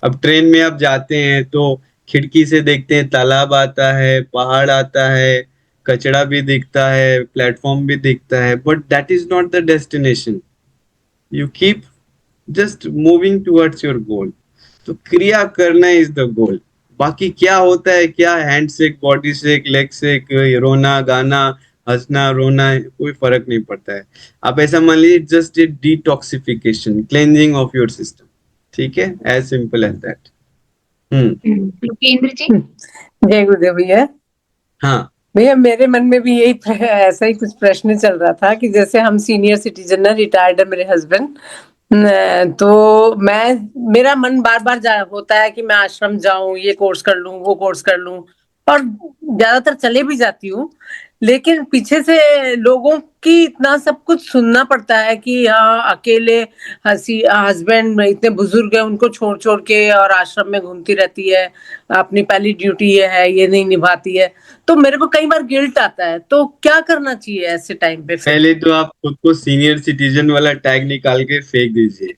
A: अब ट्रेन में आप जाते हैं तो खिड़की से देखते हैं, तालाब आता है, पहाड़ आता है, कचरा भी दिखता है, प्लेटफॉर्म भी दिखता है, but that is not the destination. You keep just moving towards your goal. तो क्रिया करना इज द गोल। बाकी क्या होता है, क्या hand shake, body shake, leg shake, रोना गाना, हंसना रोना, कोई फर्क नहीं पड़ता है। आप ऐसा मान लीजिए just a detoxification, cleansing of your system. ठीक है, as simple as that.
B: Lokendra ji.
E: जय गुरुदेव भैया।
A: हाँ
E: भैया मेरे मन में भी यही ऐसा ही कुछ प्रश्न चल रहा था कि जैसे हम सीनियर सिटीजन है, रिटायर्ड है मेरे हस्बैंड, तो मेरा मन बार बार होता है कि मैं आश्रम जाऊं, ये कोर्स कर लूं, वो कोर्स कर लूं, और ज्यादातर चले भी जाती हूँ, लेकिन पीछे से लोगों की इतना सब कुछ सुनना पड़ता है कि हाँ अकेले हस्बैंड इतने बुजुर्ग है, उनको छोड़ छोड़ के और आश्रम में घूमती रहती है, अपनी पहली ड्यूटी ये है, ये नहीं निभाती है, तो मेरे को कई बार गिल्ट आता है। तो क्या करना चाहिए ऐसे टाइम पे?
A: पहले तो आप खुद को सीनियर सिटीजन वाला टैग निकाल के फेंक दीजिए।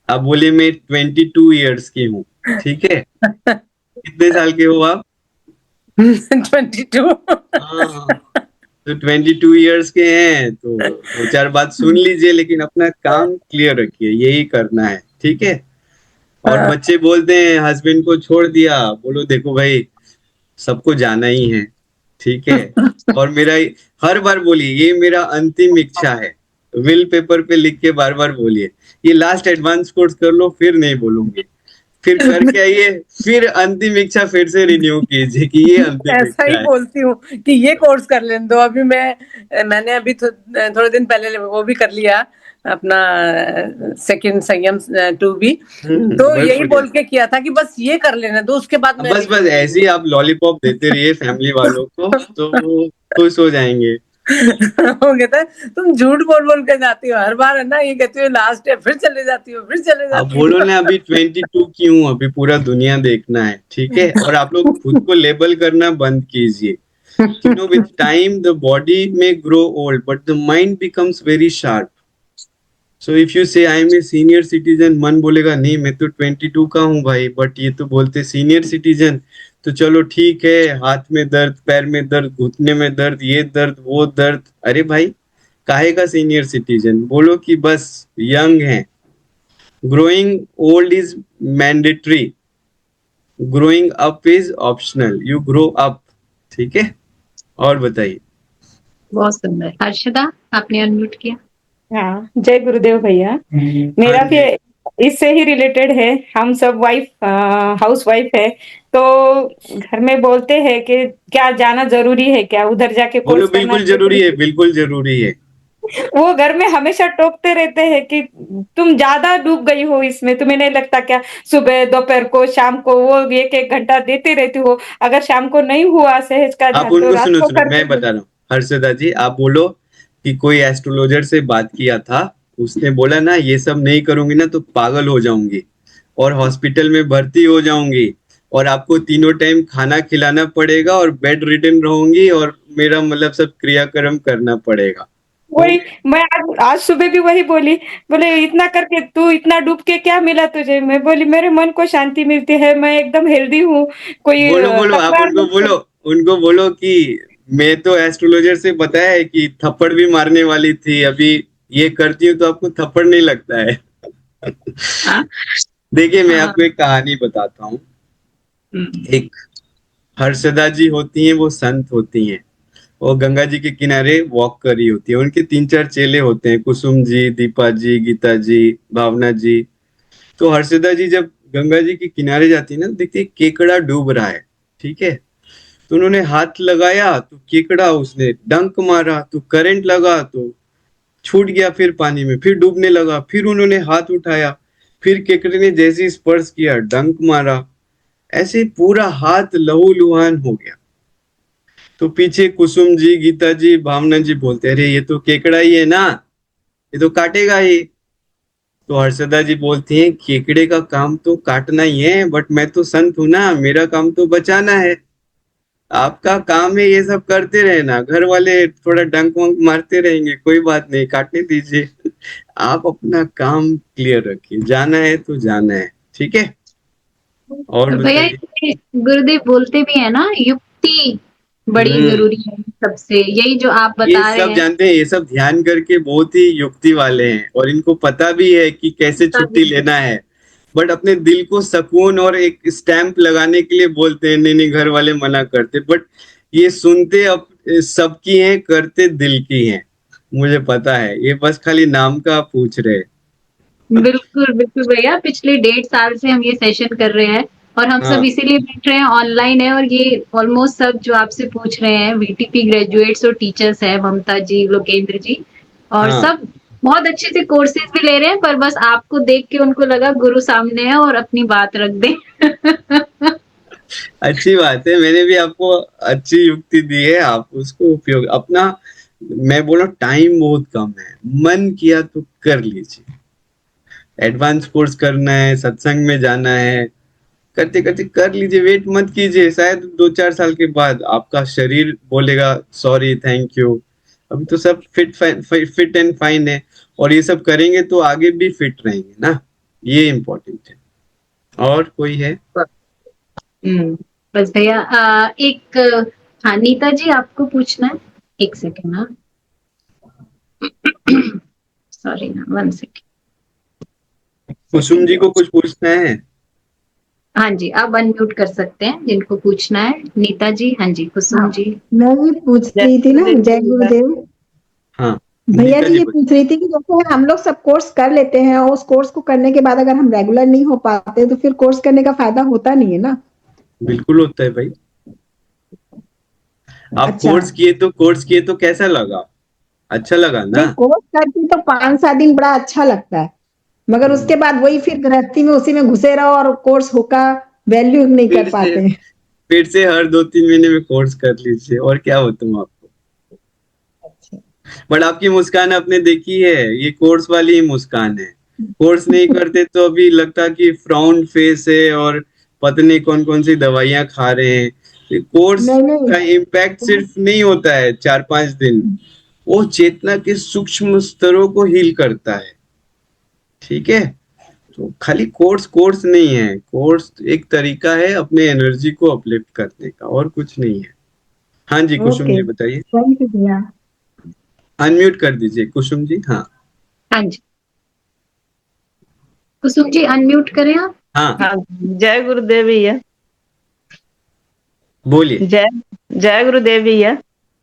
A: आप बोले मैं 22 ईयर्स की हूँ, ठीक है? कितने साल के हो आप?
E: 22।
A: हाँ, तो 22 ईयर्स के हैं तो दो चार बात सुन लीजिए, लेकिन अपना काम क्लियर रखिए, यही करना है, ठीक है? और बच्चे बोलते हैं हस्बैंड को छोड़ दिया, बोलो देखो भाई सबको जाना ही है, ठीक है? और मेरा हर बार बोलिए ये मेरा अंतिम इच्छा है, विल पेपर पे लिख के बार बार बोलिए। ये लास्ट एडवांस कोर्स कर लो, फिर नहीं बोलूंगी, फिर करके आइए, फिर अंतिम इच्छा फिर से रिन्यू कीजिए कि ये अंतिम
E: ऐसा
A: इच्छा
E: ही
A: है।
E: बोलती हूँ कि ये कोर्स कर लेने दो। अभी मैंने अभी थोड़े दिन पहले वो भी कर लिया, अपना सेकंड संयम 2 भी, तो
A: बहुत
E: यही
A: बढ़िया।
E: बोल के किया था कि बस ये कर लेने दो, उसके बाद मैं
A: बस बस ऐसे ही आप लॉलीपॉप देते रहिए फैमिली वालों को, तो वो खुश हो जाएंगे।
E: वो कहता है तुम झूठ बोल बोल के जाती हो हर बार, है ना, ये कहती हो लास्ट है, फिर चले जाती हो, फिर चले
A: आप
E: जाती हो।
A: बोलो ना अभी 22 की हूँ, अभी पूरा दुनिया देखना है, ठीक है? और आप लोग खुद को लेबल करना बंद कीजिए। You know, with time the body may grow old, but the mind becomes very sharp. So if you say I am a senior citizen, मन बोलेगा नहीं मैं तो 22 का हूँ भाई, बट ये तो बोलते सीनियर सिटीजन, तो चलो ठीक है, हाथ में दर्द, पैर में दर्द, घुटने में दर्द, ये दर्द, वो दर्द, अरे भाई काहे का सीनियर सिटीजन? बोलो कि बस यंग है। Growing old is mandatory, growing up is optional, you grow up, ठीक है? और बताइए।
B: बहुत सुंदर। हर्षदा, आपने अनम्यूट किया।
F: हाँ, जय गुरुदेव भैया। मेरा
A: हाँ
F: भी
A: जी।
F: इससे ही रिलेटेड है। हम सब हाउस वाइफ है, तो घर में बोलते हैं कि क्या जाना जरूरी है, क्या उधर जाके
A: बोलो
F: कोर्स करना
A: बिल्कुल जरूरी है, बिल्कुल जरूरी है।
F: वो घर में हमेशा टोकते रहते हैं कि तुम ज्यादा डूब गई हो इसमें, तुम्हें नहीं लगता क्या? सुबह दोपहर को शाम को वो 1-1 घंटा देते रहती हो, अगर शाम को नहीं हुआ सहज का
A: आप
F: ध्यान तो
A: उनको
F: रात
A: सुनो
F: को
A: सुनो,
F: करके
A: मैं बता रहा हूँ हर्षदा जी, आप बोलो कि कोई एस्ट्रोलॉजर से बात किया था, उसने बोला ना ये सब नहीं करूंगी ना तो पागल हो जाऊंगी और हॉस्पिटल में भर्ती हो जाऊंगी और आपको तीनों टाइम खाना खिलाना पड़ेगा और बेड रिडन रहूंगी और मेरा मतलब सब क्रियाक्रम करना पड़ेगा।
F: वही मैं आज सुबह भी वही बोली, बोले इतना करके तू इतना डूब के क्या मिला तुझे? मैं बोली मेरे मन को शांति मिलती है, मैं एकदम हेल्दी हूँ, कोई
A: बोलो बोलो, आप
F: तकरार
A: उनको
F: नहीं
A: बोलो, उनको बोलो कि मैं तो एस्ट्रोलॉजर से बताया है कि थप्पड़ भी मारने वाली थी, अभी ये करती हूँ तो आपको थप्पड़ नहीं लगता है। देखिए मैं आपको एक कहानी बताता हूँ। एक हर्षदा जी होती हैं, वो संत होती हैं, वो गंगा जी के किनारे वॉक कर रही होती है, उनके 3-4 चेले होते हैं, कुसुम जी, दीपा जी, गीता जी, भावना जी। तो हर्षदा जी जब गंगा जी के किनारे जाती है ना, देखती है केकड़ा डूब रहा है, ठीक है? तो उन्होंने हाथ लगाया तो केकड़ा उसने डंक मारा, तो करंट लगा तो छूट गया फिर पानी में, फिर डूबने लगा, फिर उन्होंने हाथ उठाया, फिर केकड़े ने जैसे ही स्पर्श किया डंक मारा, ऐसे पूरा हाथ लहूलुहान हो गया। तो पीछे कुसुम जी, गीता जी, भावना जी बोलते अरे ये तो केकड़ा ही है ना, ये तो काटेगा ही। तो हर्षदा जी बोलती हैं केकड़े का काम तो काटना ही है, बट मैं तो संत हूं ना, मेरा काम तो बचाना है। आपका काम है ये सब करते रहना, घर वाले थोड़ा डंक वंक मारते रहेंगे, कोई बात नहीं, काटने दीजिए। आप अपना काम क्लियर रखिए, जाना है तो जाना है, ठीक है। और
B: तो भैया
A: बताइए।
B: ये गुरुदेव बोलते भी है ना, युक्ति बड़ी
A: हम्म
B: जरूरी है सबसे, यही जो आप
A: ये
B: बता रहे
A: सब
B: हैं।
A: जानते हैं, ये सब ध्यान करके बहुत ही युक्ति वाले हैं, और इनको पता भी है कि कैसे
B: पता भी
A: छुट्टी
B: है।
A: लेना है। बट अपने दिल को सुकून और एक स्टैंप लगाने के लिए बोलते हैं, नहीं नहीं, घर वाले मना करते, बट ये सुनते अब सबकी हैं, करते दिल की हैं। मुझे पता है, ये बस खाली नाम का पूछ रहे हैं।
B: बिल्कुल बिल्कुल भैया, पिछले 1.5 साल से हम ये सेशन कर रहे हैं, और हम सब
A: हाँ
B: इसीलिए बैठ रहे हैं, ऑनलाइन है, और ये ऑलमोस्ट सब जो आपसे पूछ रहे हैं वीटीपी ग्रेजुएट्स और टीचर्स हैं, ममता जी, लोकेंद्र जी, और
A: हाँ,
B: सब बहुत अच्छे से कोर्सेज भी ले रहे हैं, पर बस आपको देख के उनको लगा गुरु सामने है और अपनी बात रख दें।
A: अच्छी बात है, मैंने भी आपको अच्छी युक्ति दी है, आप उसको उपयोग अपना। मैं बोला टाइम बहुत कम है, मन किया तो कर लीजिए। एडवांस कोर्स करना है, सत्संग में जाना है, करते करते कर लीजिए, वेट मत कीजिए, शायद 2-4 साल के बाद आपका शरीर बोलेगा सॉरी थैंक यू। अभी तो सब फिट एंड फाइन है, और ये सब करेंगे तो आगे भी फिट रहेंगे ना, ये इम्पोर्टेंट है। और कोई है?
B: बस भैया एक हाँ नीता जी, आपको पूछना है, एक सेकेंड ना, सॉरी ना, 1 सेकेंड।
A: कुसुम जी को कुछ पूछना है?
B: हाँ जी, आप अनम्यूट कर सकते हैं जिनको पूछना है। नीता जी, हाँ जी, कुसुम
G: हाँ,
B: जी।
G: मैं ये पूछ
D: जय
G: रही थी ना,
D: गुरुदेव
G: जय
D: भैया।
G: गुरुदेव।
A: हाँ,
G: भैया
A: नीता
G: जी
A: जी
G: ये
A: बोलिए।
G: पूछ रही थी कि जैसे हम लोग सब कोर्स कर लेते हैं और उस कोर्स को करने के बाद अगर हम रेगुलर नहीं हो पाते तो फिर कोर्स करने का फायदा होता नहीं है ना।
A: बिल्कुल होता है भाई। आप
G: अच्छा,
A: कोर्स किए तो कैसा लगा? अच्छा लगा ना?
G: नहीं कोर्स करके तो 5-7 दिन बड़ा अच्छा लगता है, मगर
A: हम्म,
G: उसके बाद वही फिर गृहस्थी में उसी में घुसे रहो और कोर्स का वैल्यू नहीं कर
A: फिर से
G: पाते हैं।
A: फिर से हर 2-3 महीने में कोर्स कर लीजिए, और क्या होता हूँ आपको।
G: अच्छा।
A: बट आपकी मुस्कान आपने देखी है, ये कोर्स वाली ही मुस्कान है। कोर्स नहीं करते तो अभी लगता कि फ्राउन फेस है, और पता नहीं कौन कौन सी दवाइयां खा रहे हैं। कोर्स
G: नहीं नहीं,
A: का इम्पैक्ट सिर्फ नहीं होता है 4-5 दिन, वो चेतना के सूक्ष्म स्तरों को हील करता है, ठीक है। तो खाली कोर्स कोर्स नहीं है, कोर्स एक तरीका है अपने एनर्जी को अपलिफ्ट करने का, और कुछ नहीं है। हाँ जी, कुसुम
G: ओके,
A: जी बताइए।
G: थैंक यू भैया।
A: अनम्यूट कर दीजिए कुसुम जी। हाँ
B: हाँ जी, कुसुम जी अनम्यूट करें आप।
A: हाँ,
H: हाँ, जय गुरुदेव भैया।
A: बोलिए।
H: जय जय गुरुदेव भैया।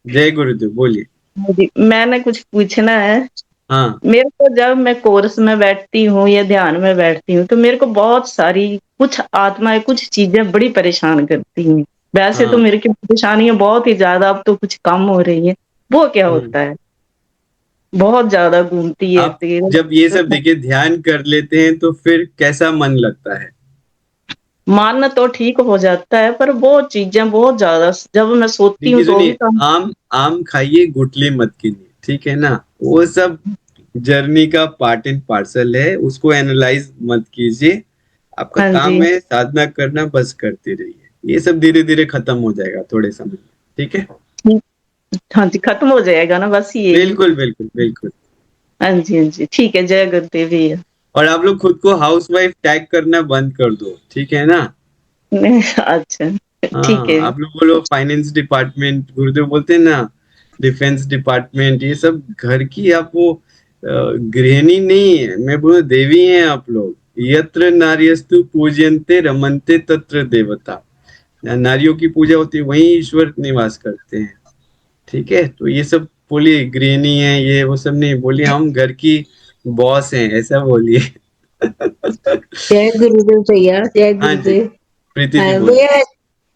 A: जय गुरुदेव, बोलिए।
H: जी, मैंने कुछ पूछना है।
A: हाँ
H: मेरे को जब मैं कोर्स में बैठती हूँ या ध्यान में बैठती हूँ तो मेरे को बहुत सारी कुछ आत्माएं, कुछ चीजें बड़ी परेशान करती हैं। वैसे तो
A: हाँ।
H: मेरे की परेशानियां बहुत ही ज्यादा, अब तो कुछ कम हो रही है। वो क्या
A: हम्म
H: होता है? बहुत ज्यादा घूमती है
A: आप जब ये सब देखिए, ध्यान कर लेते हैं तो फिर कैसा मन लगता है?
H: मानना तो ठीक हो जाता है, पर वो चीजें बहुत ज्यादा, जब मैं सोती
A: देखिए
H: हूँ तो भी
A: सुनिए,
H: काम।
A: आम आम खाइए, गुठली मत कीजिए, ठीक है ना। वो सब जर्नी का पार्ट एंड पार्सल है, उसको एनालाइज मत कीजिए। आपका
H: हाँ जी।
A: काम है साधना करना, बस करते रहिए, ये सब धीरे धीरे खत्म हो जाएगा थोड़े समय में, ठीक है।
H: हाँ जी, खत्म हो जाएगा ना, बस यही।
A: बिल्कुल बिल्कुल बिल्कुल।
H: हाँ जी, हाँ जी, ठीक है। जय गुरुदेव भैया।
A: और आप लोग खुद को हाउसवाइफ टैग करना बंद कर दो, ठीक है ना।
H: अच्छा, ठीक
A: हाँ,
H: है।
A: आप लोग बोलो फाइनेंस डिपार्टमेंट, गुरुदेव बोलते हैं ना, डिफेंस डिपार्टमेंट, ये सब घर की आप वो गृहिणी नहीं है, मैं बोलूँ देवी हैं आप लोग। यत्र नार्यस्तु पूज्यन्ते रमन्ते तत्र देवता। जहाँ नारियों की पूजा होती है वहीं ईश्वर निवास करते हैं, ठीक है। तो ये सब बोलिए गृहिणी है, ये वो सब नहीं बोलिए, हम घर की बॉस हैं, ऐसा बोलिए।
I: जय गुरुदेव भैया, जय
A: हाँ जी,
I: गुरुदेव।
A: प्रीति जी बोलिए।
I: भैया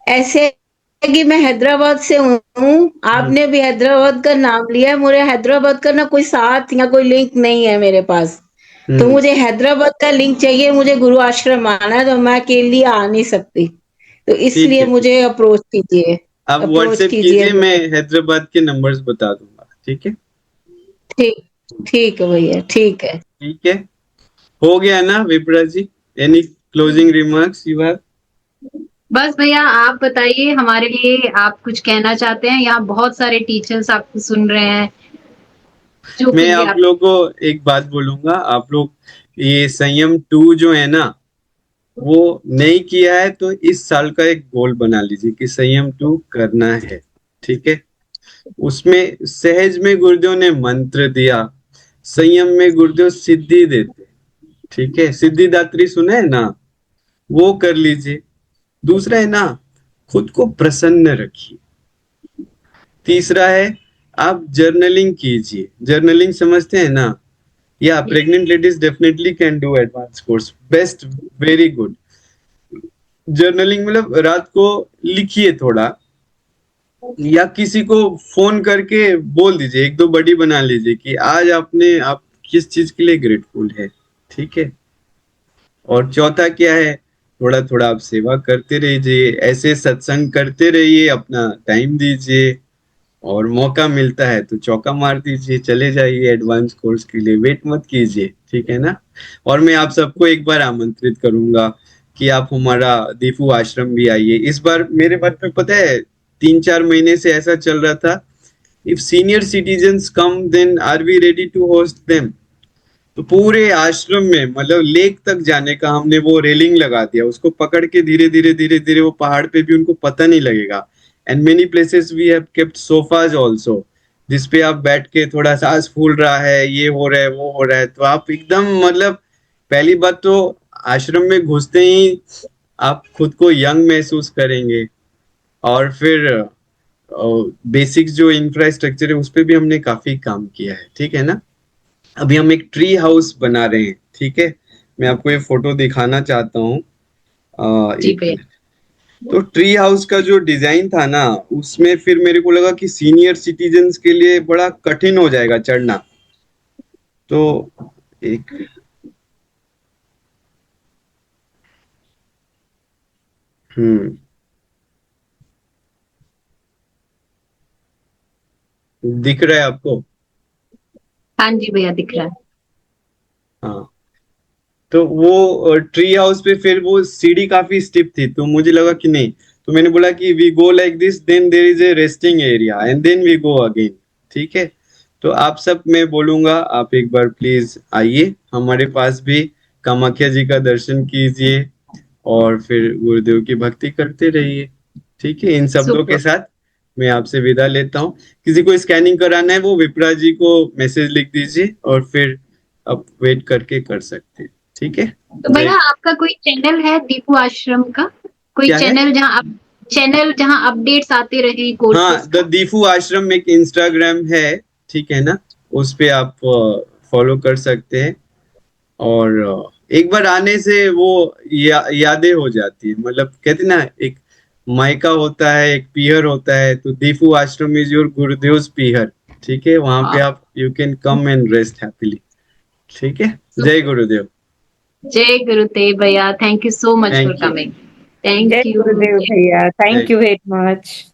I: ऐसे है कि मैं हैदराबाद से हूँ, आपने भी हैदराबाद का नाम लिया है। मुझे हैदराबाद का ना कोई साथ या कोई लिंक नहीं है मेरे पास, तो
A: हम्म
I: मुझे हैदराबाद का लिंक चाहिए। मुझे गुरु आश्रम आना है, तो मैं अकेली आ नहीं सकती, तो
A: ठीक
I: इसलिए
A: है, ठीक।
I: मुझे अप्रोच कीजिए,
A: आप
I: अप्रोच
A: व्हाट्सएप
I: कीजिए
A: कीजिए, मैं
I: मुझे।
A: हैदराबाद के नंबर्स बता दूंगा, ठीक है।
I: ठीक, ठीक है भैया, ठीक है।
A: ठीक है, हो गया ना Vipra ji? Any closing remarks you have?
B: बस भैया आप बताइए हमारे लिए, आप कुछ कहना चाहते हैं? यहाँ बहुत सारे टीचर्स आपको सुन रहे हैं, जो
A: मैं
B: कुछ भी
A: आप
B: आप।
A: लोगों को एक बात बोलूंगा, आप लोग ये संयम 2 जो है ना, वो नहीं किया है तो इस साल का एक गोल बना लीजिए कि संयम 2 करना है। ठीक है, उसमें सहज में गुरुदेव ने मंत्र दिया, संयम में गुरुदेव सिद्धि देते। ठीक है, सिद्धिदात्री सुना है ना, वो कर लीजिए। दूसरा है ना, खुद को प्रसन्न रखिए। तीसरा है, आप जर्नलिंग कीजिए। जर्नलिंग समझते हैं ना? या pregnant ladies definitely can do advance course, best, very good. Journaling मतलब रात को लिखिए थोड़ा, या किसी को फोन करके बोल दीजिए, एक दो बड़ी बना लीजिए कि आज आप किस चीज के लिए ग्रेटफुल है। ठीक है, और चौथा क्या है, थोड़ा थोड़ा आप सेवा करते रहिए, ऐसे सत्संग करते रहिए, अपना टाइम दीजिए, और मौका मिलता है तो चौका मार दीजिए, चले जाइए एडवांस कोर्स के लिए, वेट मत कीजिए। ठीक है ना? और मैं आप सबको एक बार आमंत्रित करूंगा कि आप हमारा दीफू आश्रम भी आइए। इस बार मेरे मन में पता है 3-4 महीने से ऐसा चल रहा था, if senior citizens come then are we ready to host them. तो पूरे आश्रम में मतलब लेक तक जाने का हमने वो रेलिंग लगा दिया, उसको पकड़ के धीरे धीरे धीरे धीरे वो पहाड़ पे भी उनको पता नहीं लगेगा। And many places we have kept sofas also, जिसपे आप बैठ के थोड़ा सांस फूल रहा है, ये हो रहा है, वो हो रहा है, तो आप एकदम मतलब पहली बात तो आश्रम में घुसते ही आप खुद को यंग महसूस करेंगे। और फिर बेसिक जो इंफ्रास्ट्रक्चर है उस पे भी हमने काफी काम किया है। ठीक है ना? अभी हम एक ट्री हाउस बना रहे हैं। ठीक है, मैं आपको ये फोटो दिखाना चाहता हूँ।
B: जी
A: एक
B: भैया।
A: मिनट। तो ट्री हाउस का जो डिजाइन था ना, उसमें फिर मेरे को लगा कि सीनियर सिटीजन्स के लिए बड़ा कठिन हो जाएगा चढ़ना। तो एक हम्म दिख रहा है आपको?
B: हाँ जी भैया, दिख रहा है।
A: हाँ, तो वो ट्री हाउस पे फिर वो सीढ़ी काफी स्टिप थी, तो मुझे लगा कि नहीं, तो मैंने बोला कि we go like this, then there is a resting area and then we go again. ठीक है, तो आप सब मैं बोलूंगा आप एक बार प्लीज आइए हमारे पास भी, कामाख्या जी का दर्शन कीजिए, और फिर गुरुदेव की भक्ति करते रहिए। ठीक है, इन शब्दों के
B: सुपर।
A: साथ मैं आपसे विदा लेता हूँ। किसी को स्कैनिंग कराना है वो विप्रा जी को मैसेज लिख दीजिए, और फिर आप वेट करके कर सकते हैं। ठीक है,
B: तो भैया आपका कोई चैनल है दीपू आश्रम का? कोई
A: क्या है?
B: चैनल जहाँ अपडेट्स आते रहे कोर्सेज
A: हाँ, द
B: का?
A: दीफू आश्रम एक इंस्टाग्राम है। ठीक है ना? उस पे आप फॉलो कर सकते हैं। और एक बार आने से वो यादें हो जाती है, मतलब कहते हैं ना, एक मायका होता है, एक पीहर होता है, तो दीफू आश्रम इज योर गुरुदेव पीहर। ठीक है, वहां पे आप you can come and rest happily. ठीक है, जय गुरुदेव।
B: जय गुरुदेव भैया, thank you so much for
A: thank you.
B: Coming.
F: जय
B: थैंक यू।
F: गुरुदेव भैया, thank you very much.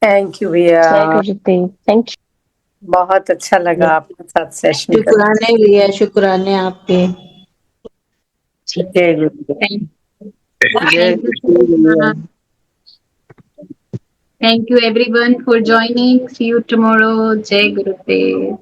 E: Thank you भैया,
H: जय गुरुदेव, थैंक यू।
E: बहुत अच्छा लगा आपके साथ सेशन कर।
I: शुक्राने भैया, शुक्राने आपके।
E: जय गुरुदेव।
B: Thank you everyone for joining. See you tomorrow. Jai Gurudev.